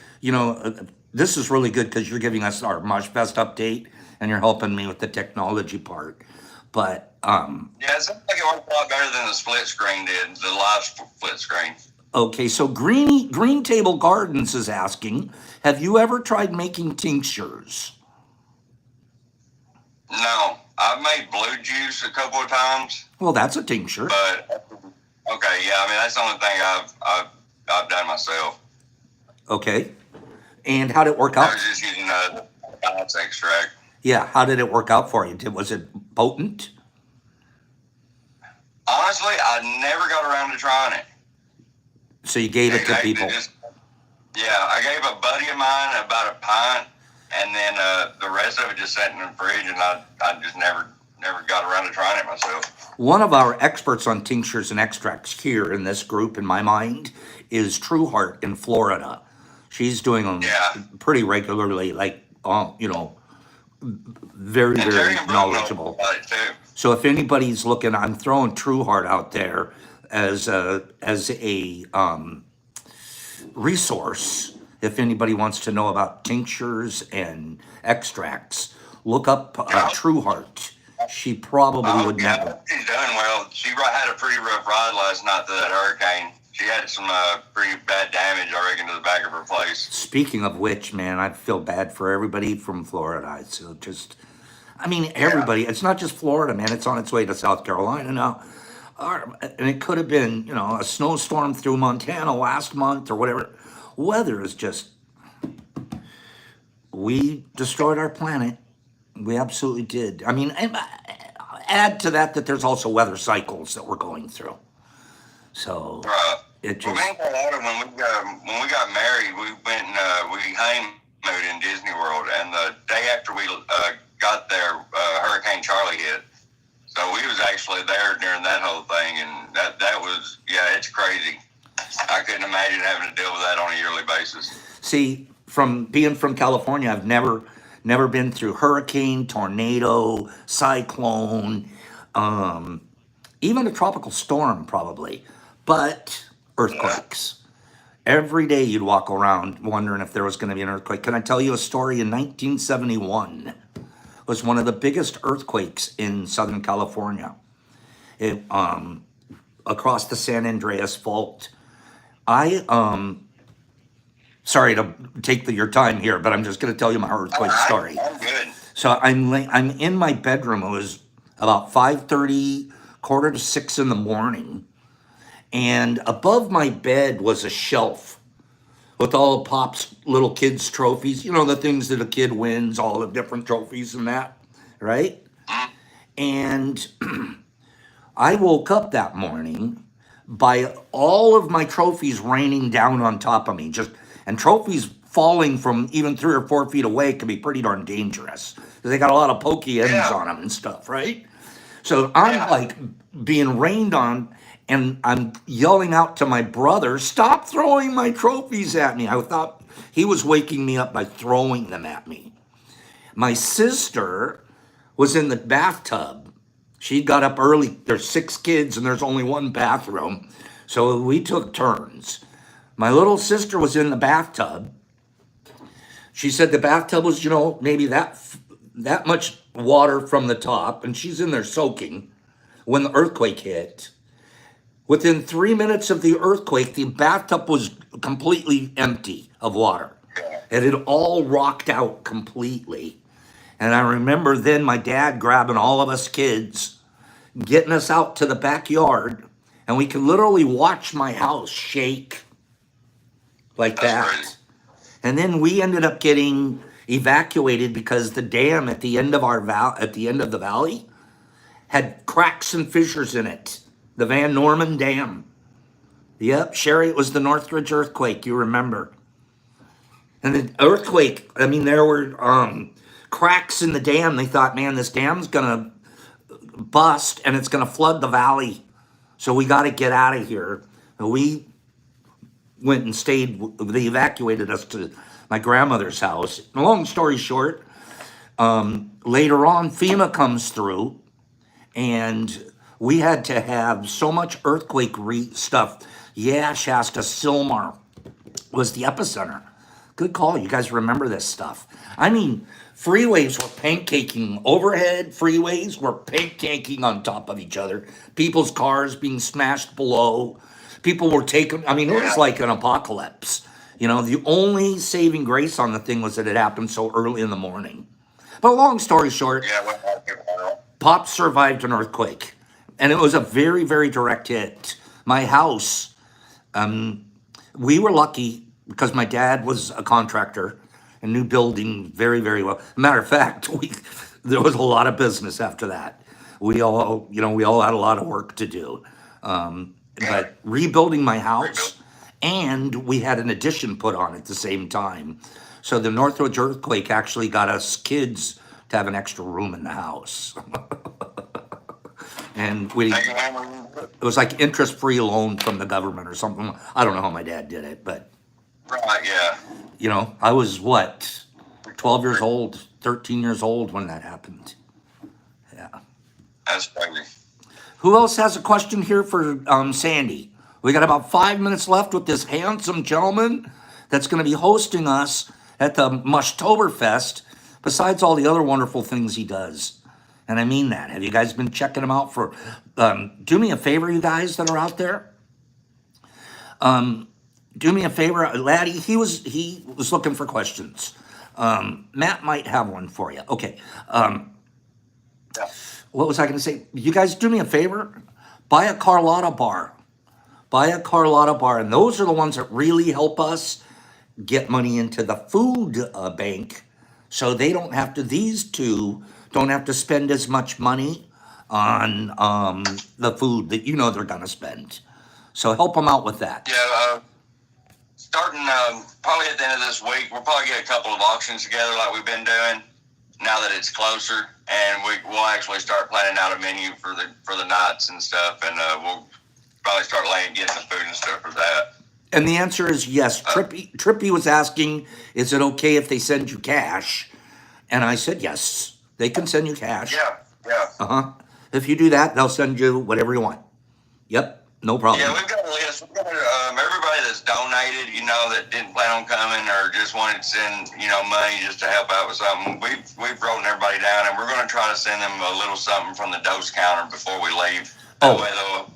this is really good because you're giving us our Mush Fest update and you're helping me with the technology part. But it seems like it worked a lot better than the split screen did, the live split screen. Okay, so Green Table Gardens is asking, have you ever tried making tinctures? No, I've made blue juice a couple of times. Well, that's a tincture. But okay, that's the only thing I've done myself. Okay, and how did it work out? I was just using a balance extract. Yeah, how did it work out for you? Was it potent? Honestly, I never got around to trying it. So you gave it to people? I gave a buddy of mine about a pint, and then the rest of it just sat in the fridge, and I just never got around to trying it myself. One of our experts on tinctures and extracts here in this group, in my mind, is Trueheart in Florida. She's doing them pretty regularly, very, very knowledgeable. So if anybody's looking, I'm throwing Trueheart out there as a resource. If anybody wants to know about tinctures and extracts, look up Trueheart. She probably would never. She's doing well. She had a pretty rough ride last night through that hurricane. She had some pretty bad damage, I reckon, to the back of her place. Speaking of which, man, I feel bad for everybody from Florida. So everybody. It's not just Florida, man. It's on its way to South Carolina now. And it could have been, a snowstorm through Montana last month or whatever. Weather is just we destroyed our planet. We absolutely did. I mean, and add to that that there's also weather cycles that we're going through. So Right. it Well, me just, and Colorado, when we got married, we went and we honeymooned in Disney World, and the day after we got there, Hurricane Charlie hit. So we was actually there during that whole thing, and that was, yeah, it's crazy. I couldn't imagine having to deal with that on a yearly basis. see, from being from California, I've never been through hurricane, tornado, cyclone, um, even a tropical storm, probably, but Yeah. earthquakes. Every day you'd walk around wondering if there was going to be an earthquake. Can I tell you a story? In 1971 was one of the biggest earthquakes in Southern California. It across the San Andreas Fault. I sorry to take your time here, but I'm just going to tell you my All earthquake right, story. I'm good. So I'm in my bedroom. It was about 5:30, quarter to 6 in the morning, and above my bed was a shelf with all of Pop's little kids' trophies. You know, the things that a kid wins, all the different trophies and that, right? Mm. And I woke up that morning by all of my trophies raining down on top of me. Just and trophies falling from even 3 or 4 feet away can be pretty darn dangerous. 'Cause they got a lot of pokey ends Yeah, on them and stuff, right? So I'm yeah. like being rained on, and I'm yelling out to my brother, "Stop throwing my trophies at me!" I thought he was waking me up by throwing them at me. My sister was in the bathtub. She got up early. There's 6 kids and there's only one bathroom. So we took turns. My little sister was in the bathtub. She said the bathtub was, maybe that much water from the top, and she's in there soaking when the earthquake hit. Within 3 minutes of the earthquake, the bathtub was completely empty of water. It had all rocked out completely. And I remember then my dad grabbing all of us kids, getting us out to the backyard, and we could literally watch my house shake like That's crazy. that. And then we ended up getting evacuated because the dam at the end of at the end of the valley had cracks and fissures in it. The Van Norman Dam. Yep, Sherry, it was the Northridge earthquake, you remember. And the earthquake, I mean, there were cracks in the dam. They thought, man, this dam's gonna bust and it's gonna flood the valley. So we got to get out of here. And we went and stayed. They evacuated us to my grandmother's house. Long story short, later on, FEMA comes through, and we had to have so much earthquake stuff. Yeah, Shasta, Sylmar was the epicenter. Good call. You guys remember this stuff. I mean, freeways were pancaking. Overhead freeways were pancaking on top of each other. People's cars being smashed below. People were taken. I mean, it was Yeah, like an apocalypse. The only saving grace on the thing was that it happened so early in the morning. But long story short, yeah. What happened? Pop survived an earthquake, and it was a very, very direct hit. My house, we were lucky because my dad was a contractor and knew building very, very well. Matter of fact, there was a lot of business after that. We all had a lot of work to do. Yeah, But rebuilding my rebuilt. house, and we had an addition put on at the same time. So the Northridge earthquake actually got us kids to have an extra room in the house. And Now it you handle was like interest-free loan from the government or something. I don't know how my dad did it, but right. Yeah, I was what, 12 years old, 13 years old when that happened. Yeah. that's crazy. Who else has a question here for Sandy? We got about 5 minutes left with this handsome gentleman that's going to be hosting us at the Mushtoberfest, besides all the other wonderful things he does. And I mean that. Have you guys been checking him out for? Do me a favor, you guys that are out there. Do me a favor, Laddie. He was looking for questions. Matt might have one for you. Okay. Yeah. What was I going to say? You guys do me a favor. Buy a Carlotta bar. Buy a Carlotta bar, and those are the ones that really help us get money into the food bank So they don't have to, these two don't have to spend as much money on the food that you know they're going to spend. So help them out with Yeah, that. starting probably at the end of this week, we'll probably get a couple of auctions together like we've been doing. Now that it's closer, and we'll actually start planning out a menu for the nights and stuff, and we'll probably start getting the food and stuff for that. And the answer is yes. Trippy was asking, is it okay if they send you cash? And I said, yes, they can send you cash. Yeah, yeah. Uh huh. If you do that, they'll send you whatever you want. Yep, no Yeah, problem. we've got a list. We've got everybody that's donated, that didn't plan on coming or just wanted to send, money just to help out with something. We've written everybody down, and we're going to try to send them a little something from the dose counter before we leave. That way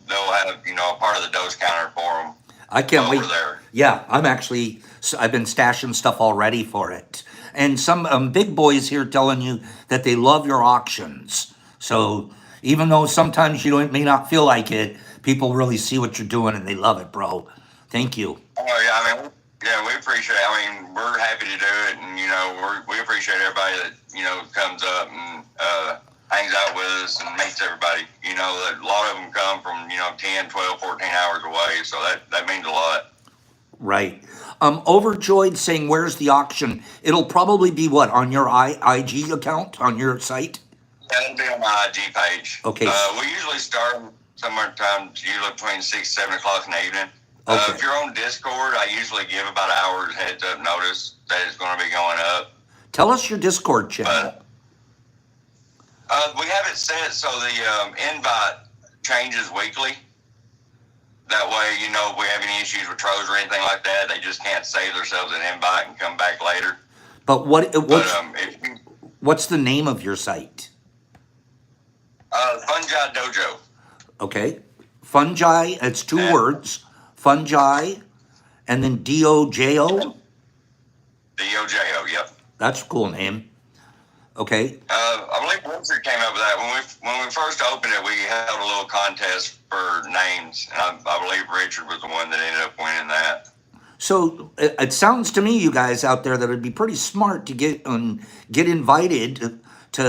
they'll have, a part of the dose counter for them I can't over wait. there. Yeah, I've been stashing stuff already for it. And some big boys here telling you that they love your auctions. So even though sometimes may not feel like it, people really see what you're doing and they love it, bro. Thank you. Oh yeah, yeah, we appreciate. We're happy to do it, and we appreciate everybody that comes up and hangs out with us and meets everybody. A lot of them come from 10, 12, 14 hours away, so that means a lot. Right. Overjoyed saying, "Where's the auction?" It'll probably be what on your IG account on your site. Yeah, it'll be on my IG page. Okay. We usually start somewhere times usually between 6, 7 o'clock in the evening. Okay. If you're on Discord, I usually give about an hour's heads up notice that it's going to be going up. Tell us your Discord channel. We have it set so the invite changes weekly. That way, if we have any issues with trolls or anything like that, they just can't save themselves an invite and come back later. But what's the name of your site? Fungi Dojo. Okay. Fungi, it's two words. Fungi, and then DOJO. DOJO, yep. That's a cool name. Okay. I believe Richard came up with that. When we first opened it, we held a little contest for names, and I believe Richard was the one that ended up winning that. So it sounds to me, you guys out there, that it'd be pretty smart to get invited to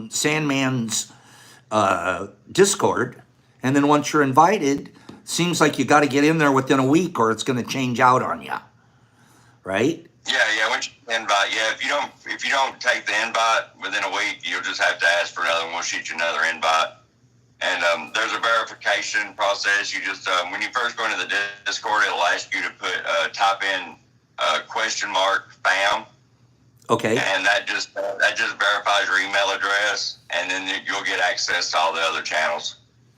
Sandman's Discord, and then once you're invited, seems like you got to get in there within a week, or it's going to change out on you, right? Yeah. Once you invite, if you don't take the invite within a week, you'll just have to ask for another one. We'll shoot you another invite. And there's a verification process. You just when you first go into the Discord, it'll ask you to type in $fam. Okay. And that just verifies your email address, and then you'll get access to all the other channels.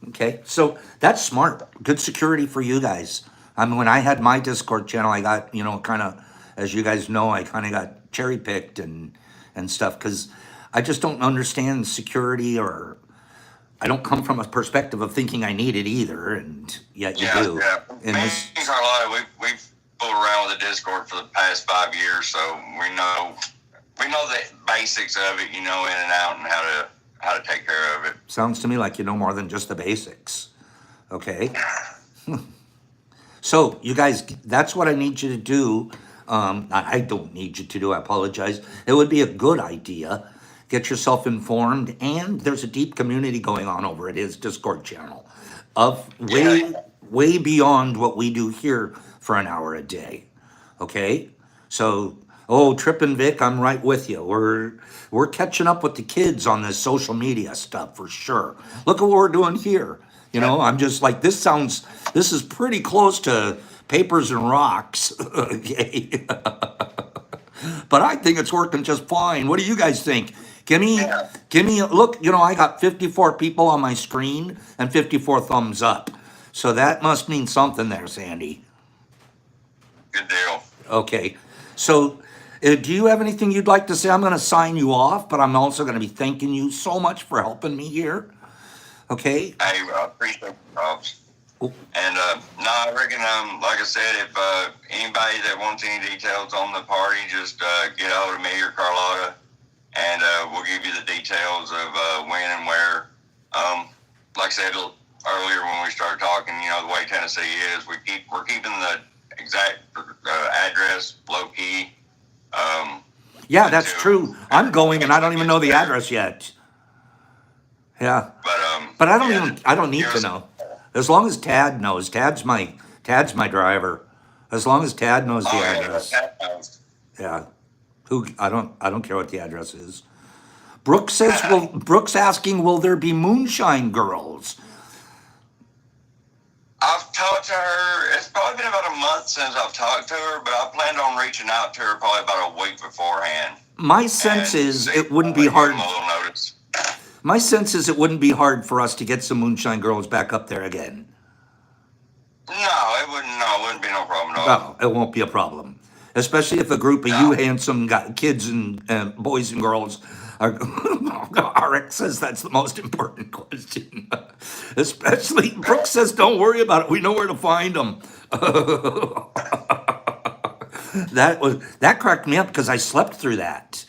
Okay, so that's smart. Good security for you guys. When I had my Discord channel, I got, kind of, as you guys know, I kind of got cherry picked and stuff because I just don't understand security, or I don't come from a perspective of thinking I need it either, and yet you do. Yeah. Me and Carlotta, we've fooled around with the Discord for the past 5 years, so we know the basics of it, in and out, and how to take care of it. Sounds to me like you know more than just the basics. Okay. So you guys, that's what I need you to do. I don't need you to do. I apologize. It would be a good idea. Get yourself informed, and there's a deep community going on over at his Discord channel, of way beyond what we do here for an hour a day. Okay, so Trip and Vic, I'm right with you. We're catching up with the kids on this social media stuff for sure. Look at what we're doing here. I'm just like, this is pretty close to papers and rocks. Okay. But I think it's working just fine. What do you guys think? Give me look, I got 54 people on my screen and 54 thumbs up. So that must mean something there, Sandy. Good deal. Okay. So do you have anything you'd like to say? I'm going to sign you off, but I'm also going to be thanking you so much for helping me here. Okay. I appreciate it, Robs. And I reckon, like I said, if anybody that wants any details on the party, just get a hold of me or Carlotta, and we'll give you the details of when and where. Like I said earlier when we started talking, the way Tennessee is, we're keeping the exact address low key. Yeah, that's true. I'm going and I don't even know the address yet. Yeah. But I don't yeah, even, I don't it need to was. know. As long as Tad knows. Tad's my driver. As long as Tad knows the Oh yeah, address. Yeah. I don't care what the address is. Brooks asking, will there be moonshine girls? I've talked to her. It's probably been about a month since I've talked to her, but I planned on reaching out to her probably about a week beforehand My sense and is see it if wouldn't I be give them hard. a little notice. My sense is it wouldn't be hard for us to get some moonshine girls back up there again. No, it wouldn't. No, it wouldn't be no problem at all. No, it won't be a problem. Especially if a group of you No. handsome kids and boys and girls are. RX says that's the most important question. Especially, Brooks says, don't worry about it. We know where to find them. That cracked me up because I slept through that.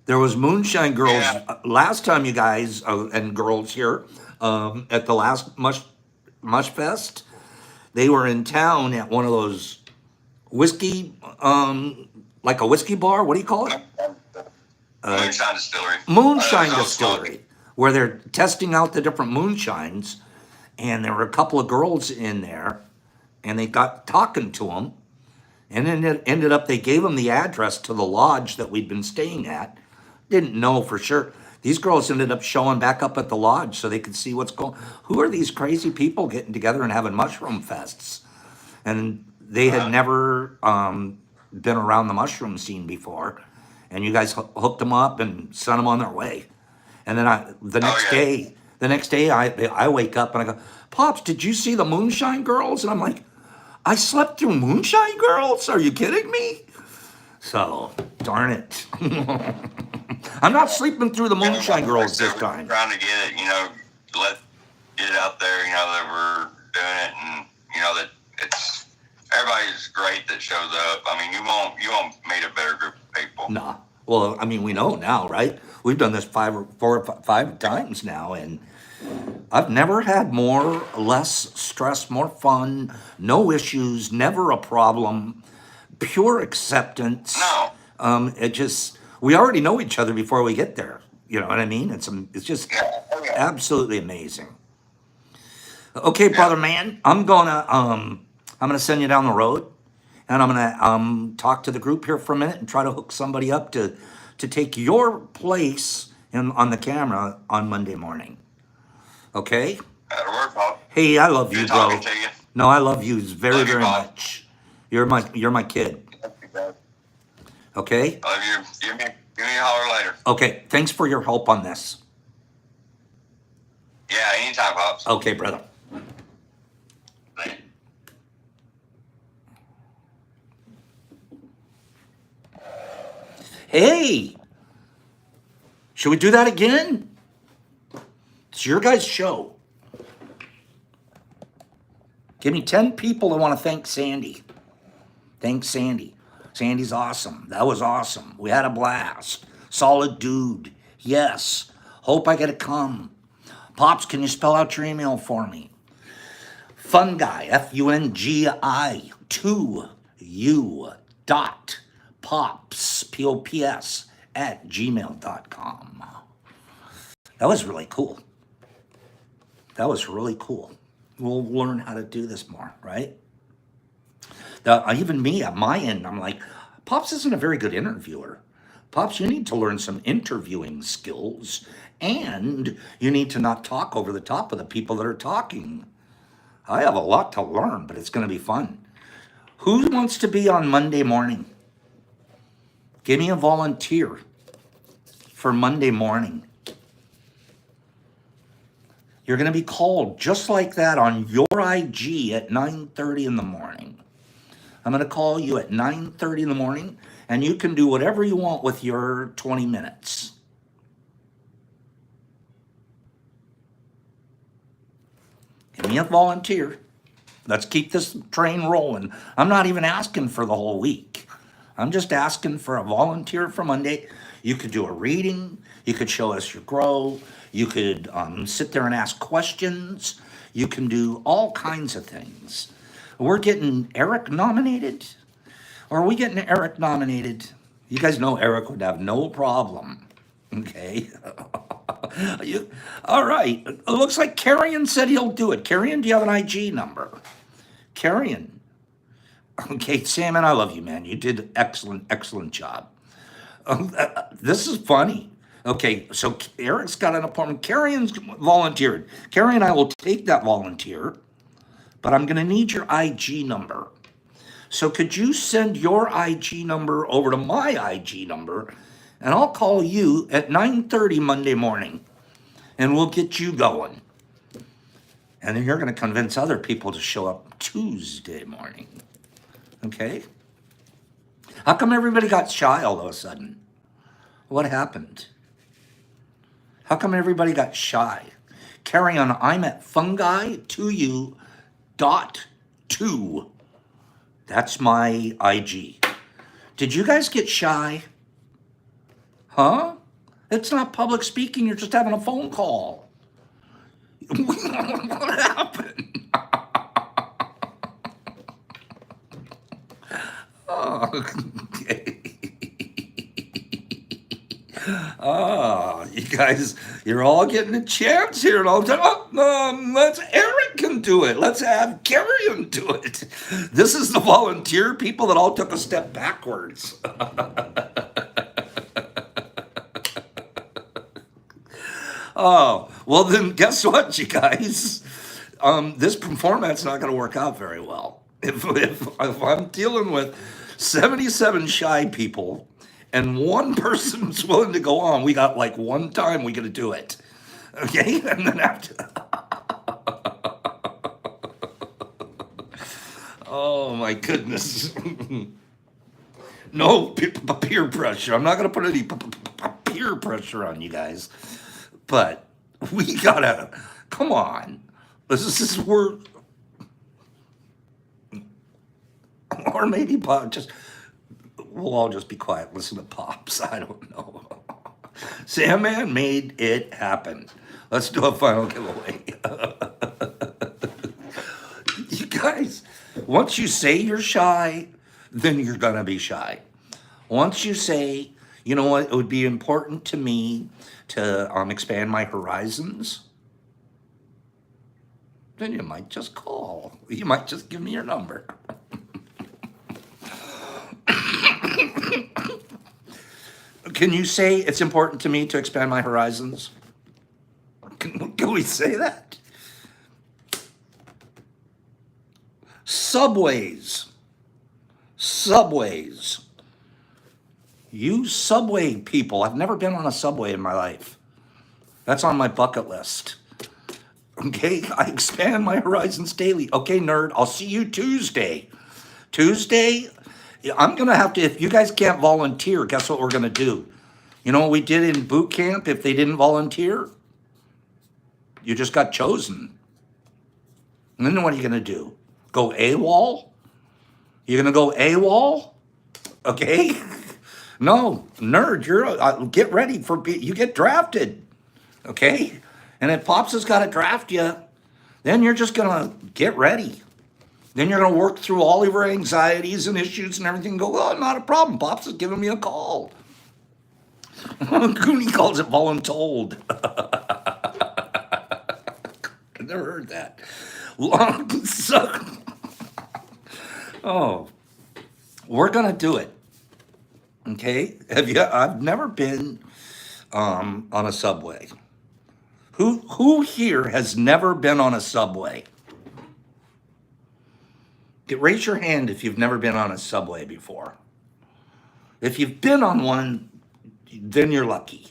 There was moonshine girls Yeah. last time, you guys and girls here at the last mush fest. They were in town at one of those whiskey, like a whiskey bar. What do you call it? Moonshine Distillery. Moonshine Old Smoky. distillery, where they're testing out the different moonshines. And there were a couple of girls in there, and they got talking to them. And then it ended up they gave them the address to the lodge that we'd been staying at. Didn't know for sure. These girls ended up showing back up at the lodge so they could see what's going. Who are these crazy people getting together and having mushroom fests? And they had never been around the mushroom scene before. And you guys hooked them up and sent them on their way. And then the Oh next yeah. day, I wake up and I go, Pops, did you see the Moonshine Girls? And I'm like, I slept through Moonshine Girls? Are you kidding me? So, darn it. I'm not sleeping through the Moonshine Girls this time. Trying to get it, get it out there, that we're doing it, and that it's everybody's great that shows up. I mean, you won't meet a better group of people. Nah. Well, I mean, we know now, right? We've done this 4 or 5 times now, and I've never had less stress, more fun, no issues, never a problem, pure acceptance. No. We already know each other before we get there. You know what I mean? It's just Yeah. Oh, yeah. absolutely amazing. Okay, brother man, I'm gonna send you down the road, and I'm gonna talk to the group here for a minute and try to hook somebody up to take your place on the camera on Monday morning. Okay? That'll work, Bob. Hey, I love you, Good bro. talking to you. No, I love you very, Love you, very Bob. much. You're my kid. Okay? Love you. Give me a holler later. Okay. Thanks for your help on this. Yeah, anytime, Pops. Okay, brother. Hey, should we do that again? It's your guys' show. Give me 10 people that want to thank Sandy. Thanks, Sandy. Sandy's awesome. That was awesome. We had a blast. Solid dude. Yes. Hope I get to come. Pops, can you spell out your email for me? Fun guy, FUNGI, 2U dot pops, POPS, at gmail.com. That was really cool. That was really cool. We'll learn how to do this more, right? Even me, at my end, I'm like, Pops isn't a very good interviewer. Pops, you need to learn some interviewing skills, and you need to not talk over the top of the people that are talking. I have a lot to learn, but it's going to be fun. Who wants to be on Monday morning? Give me a volunteer for Monday morning. You're going to be called just like that on your IG at 9:30 in the morning. I'm going to call you at 9:30 in the morning, and you can do whatever you want with your 20 minutes. Give me a volunteer. Let's keep this train rolling. I'm not even asking for the whole week. I'm just asking for a volunteer for Monday. You could do a reading. You could show us your grow. You could sit there and ask questions. You can do all kinds of things. We're getting Eric nominated. Or are we getting Eric nominated? You guys know Eric would have no problem. Okay. All right. It looks like Carrion said he'll do it. Carrion, do you have an IG number? Carrion. Okay, Salmon, I love you, man. You did excellent job. This is funny. Okay, so Eric's got an appointment. Carrion's volunteered. Carrion, I will take that volunteer, but I'm going to need your IG number. So could you send your IG number over to my IG number, and I'll call you at 9:30 Monday morning, and we'll get you going. And then you're going to convince other people to show up Tuesday morning. Okay? How come everybody got shy all of a sudden? What happened? How come everybody got shy? Carry on. I'm at fungi2u.2. That's my IG. Did you guys get shy? Huh? It's not public speaking. You're just having a phone call. What happened? Oh, okay. You guys, you're all getting a chance here, and all the time. Let's Eric can do it. Let's have Carrion do it. This is the volunteer people that all took a step backwards. Oh, well then, guess what, you guys? This format's not going to work out very well. If I'm dealing with 77 shy people and one person's willing to go on, we got like one time we got to do it. Okay? And then after. Oh my goodness. No peer pressure. I'm not going to put any peer pressure on you guys. But we gotta, come on. We're, or maybe Pop we'll all just be quiet, listen to Pops. I don't know. Sandman made it happen. Let's do a final giveaway. You guys, once you say you're shy, then you're gonna be shy. Once you say, you know what, it would be important to me to expand my horizons, then you might just call. You might just give me your number. Can you say it's important to me to expand my horizons? Can we say that? Subways. You subway people. I've never been on a subway in my life. That's on my bucket list. Okay, I expand my horizons daily. Okay, nerd, I'll see you Tuesday. Tuesday, I'm going to have to, if you guys can't volunteer, guess what we're going to do? You know what we did in boot camp if they didn't volunteer? You just got chosen. And then what are you going to do? Go AWOL? You're going to go AWOL? Okay? No, nerd, get ready you get drafted. Okay? And if Pops has got to draft you, then you're just going to get ready. Then you're going to work through all of your anxieties and issues and everything and go, oh, not a problem. Pops is giving me a call. Goonie calls it voluntold. I never heard that. Oh, we're going to do it. Okay? I've never been on a subway. Who here has never been on a subway? Raise your hand if you've never been on a subway before. If you've been on one, then you're lucky.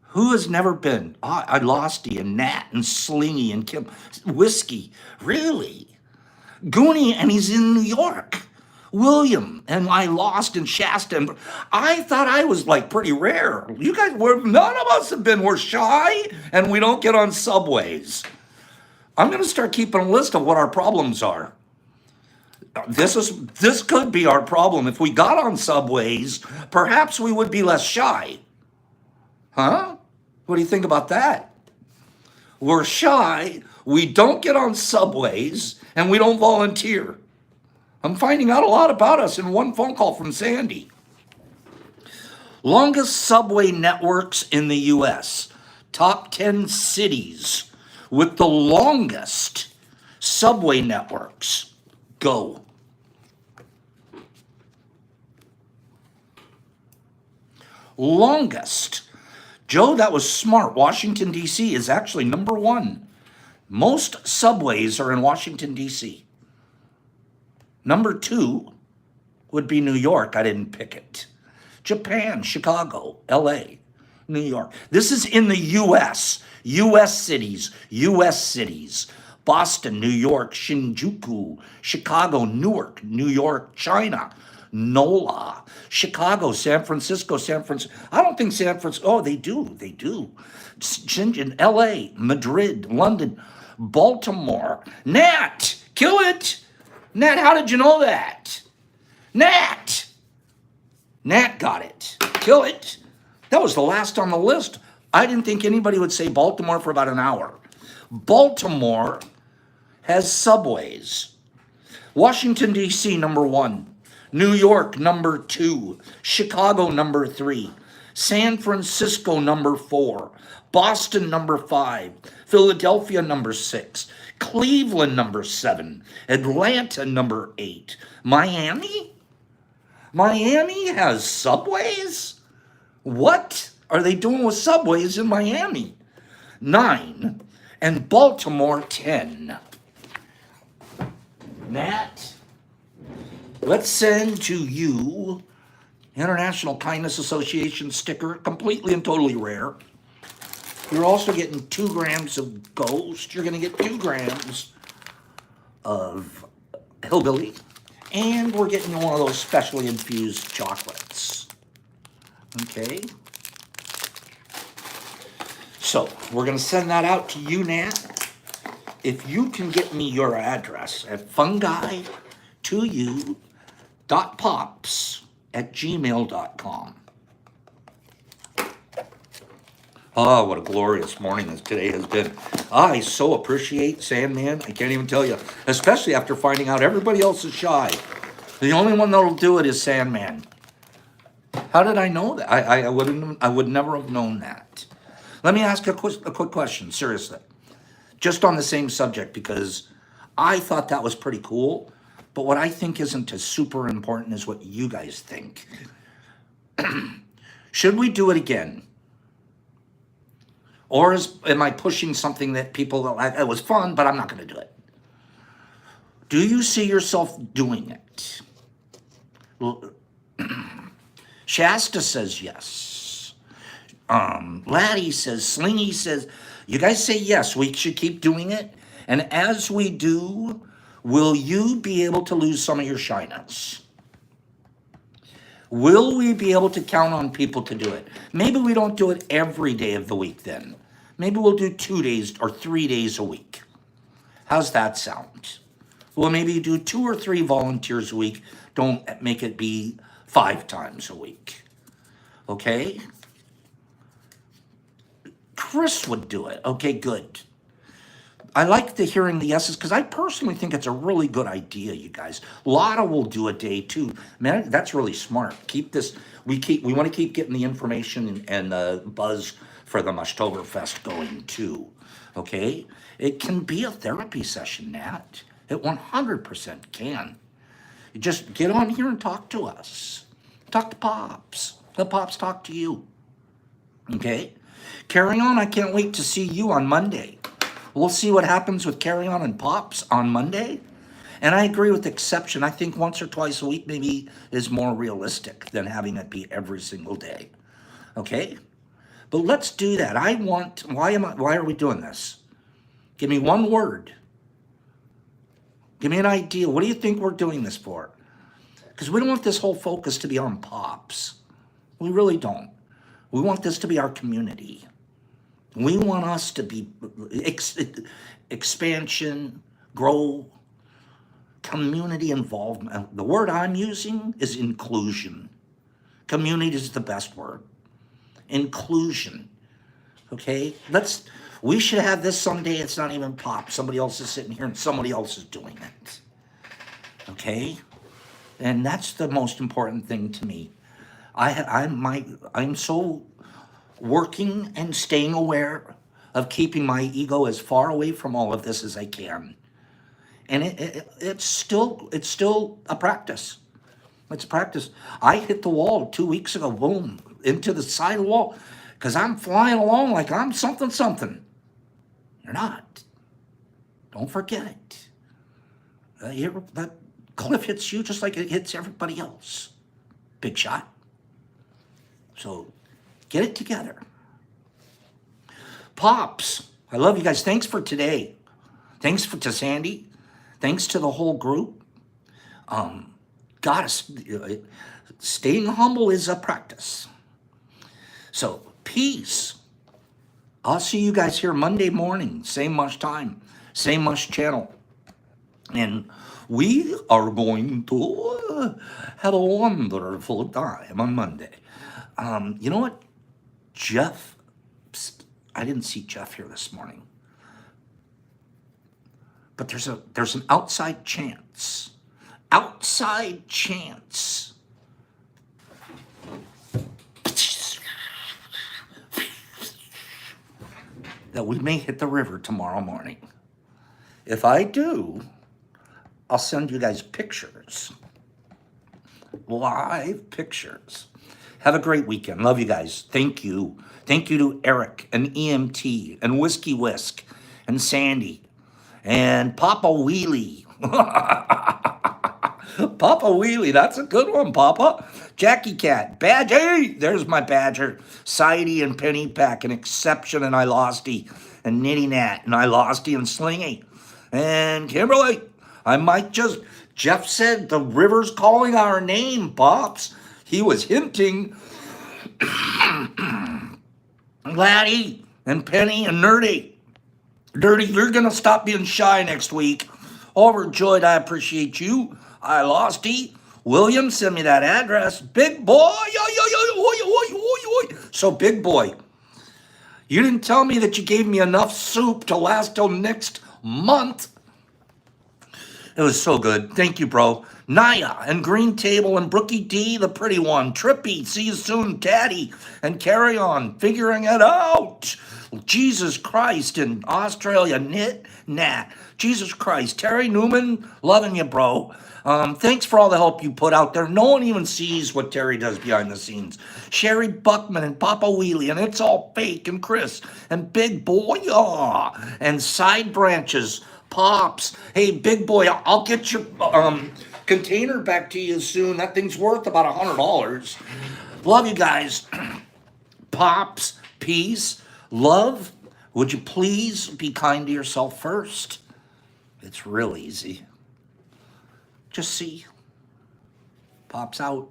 Who has never been? I Losty and Nat and Slingy and Kim. Whiskey. Really? Goonie, and he's in New York. William, and I lost in Shasta. And I thought I was like pretty rare. You guys none of us have been, we're shy and we don't get on subways. I'm going to start keeping a list of what our problems are. This could be our problem. If we got on subways, perhaps we would be less shy. Huh? What do you think about that? We're shy, we don't get on subways, and we don't volunteer. I'm finding out a lot about us in one phone call from Sandy. Longest subway networks in the US. Top 10 cities with the longest subway networks. Go. Longest. Joe, that was smart. Washington, D.C. is actually number one. Most subways are in Washington, D.C. Number two would be New York. I didn't pick it. Japan, Chicago, L.A., New York. This is in the U.S. U.S. cities. U.S. cities. Boston, New York, Shinjuku, Chicago, Newark, New York, China, NOLA, Chicago, San Francisco, I don't think San Francisco, oh, they do. Shenzhen, LA, Madrid, London, Baltimore. Nat, kill it. Nat, how did you know that? Nat got it. Kill it. That was the last on the list. I didn't think anybody would say Baltimore for about an hour. Baltimore has subways. Washington, D.C., number one. New York, number two. Chicago, number three. San Francisco, number four. Boston, number five. Philadelphia, number six. Cleveland, number seven. Atlanta, number eight. Miami? Miami has subways? What are they doing with subways in Miami? 9. And Baltimore, 10. Nat, let's send to you International Kindness Association sticker, completely and totally rare. You're also getting 2 grams of Ghost. You're going to get 2 grams of Hillbilly. And we're getting you one of those specially infused chocolates. Okay. So we're going to send that out to you, Nat. If you can get me your address at fungi2u.pops@gmail.com. Oh, what a glorious morning this today has been. I so appreciate Sandman. I can't even tell you, especially after finding out everybody else is shy. The only one that'll do it is Sandman. How did I know that? I would never have known that. Let me ask a quick question, seriously. Just on the same subject, because I thought that was pretty cool. But what I think isn't as super important is what you guys think. Should we do it again? Or am I pushing something that people don't like? It was fun, but I'm not going to do it. Do you see yourself doing it? Shasta says yes. Laddie says, Slingy says, you guys say yes, we should keep doing it. And as we do, will you be able to lose some of your shyness? Will we be able to count on people to do it? Maybe we don't do it every day of the week then. Maybe we'll do 2 days or 3 days a week. How's that sound? Well, maybe you do 2 or 3 volunteers a week. Don't make it be 5 times a week. Okay? Chris would do it. Okay, good. I like the hearing the yeses because I personally think it's a really good idea, you guys. Lotta will do a day too. Man, that's really smart. Keep this. We want to keep getting the information and the buzz for the Mushtoberfest going too. Okay? It can be a therapy session, Nat. It 100% can. You just get on here and talk to us. Talk to Pops. Let Pops talk to you. Okay? Carry On, I can't wait to see you on Monday. We'll see what happens with Carry On and Pops on Monday. And I agree with Exception. I think once or twice a week maybe is more realistic than having it be every single day. Okay? But let's do that. Why are we doing this? Give me one word. Give me an idea. What do you think we're doing this for? Because we don't want this whole focus to be on Pops. We really don't. We want this to be our community. We want us to be expansion, grow, community involvement. The word I'm using is inclusion. Community is the best word. Inclusion. Okay? We should have this someday. It's not even Pop. Somebody else is sitting here and somebody else is doing it. Okay? And that's the most important thing to me. I'm so working and staying aware of keeping my ego as far away from all of this as I can. And it's still a practice. It's a practice. I hit the wall 2 weeks ago, boom, into the side wall, because I'm flying along like I'm something something. You're not. Don't forget it. That cliff hits you just like it hits everybody else. Big shot. So get it together. Pops, I love you guys. Thanks for today. To Sandy. Thanks to the whole group. Gotta, staying humble is a practice. So peace. I'll see you guys here Monday morning, same much time, same much channel. And we are going to have a wonderful time on Monday. You know what? Jeff, I didn't see Jeff here this morning. But there's an outside chance. Outside chance. That we may hit the river tomorrow morning. If I do, I'll send you guys pictures. Live pictures. Have a great weekend. Love you guys. Thank you. Thank you to Eric and EMT and Whiskey Whisk and Sandy and Papa Wheelie. Papa Wheelie, that's a good one, Papa. Jackie Cat, Badger, there's my Badger. Sidey and Penny Pack, and Exception, and I Losty, and Nitty Nat, and I Losty, and Slingy, and Kimberly. I might just, Jeff said the river's calling our name, Pops. He was hinting. Laddie, and Penny, and Nerdy. Dirty, you're gonna stop being shy next week. Overjoyed, I appreciate you. I lost E. William, send me that address. Big boy, so big boy, you didn't tell me that you gave me enough soup to last till next month. It was so good. Thank you, bro. Naya and Green Table and Brookie D, the pretty one. Trippy, see you soon, Daddy. And Carry On, figuring it out. Jesus Christ in Australia, Knit Nat. Jesus Christ. Terry Newman, loving you, bro. Thanks for all the help you put out there. No one even sees what Terry does behind the scenes. Sherry Buckman and Papa Wheelie, and It's All Fake, and Chris, and Big Boy, and Side Branches, Pops. Hey, Big Boy, I'll get your container back to you soon. That thing's worth about $100. Love you guys. Pops, peace, love. Would you please be kind to yourself first? It's real easy. Just see. Pops out.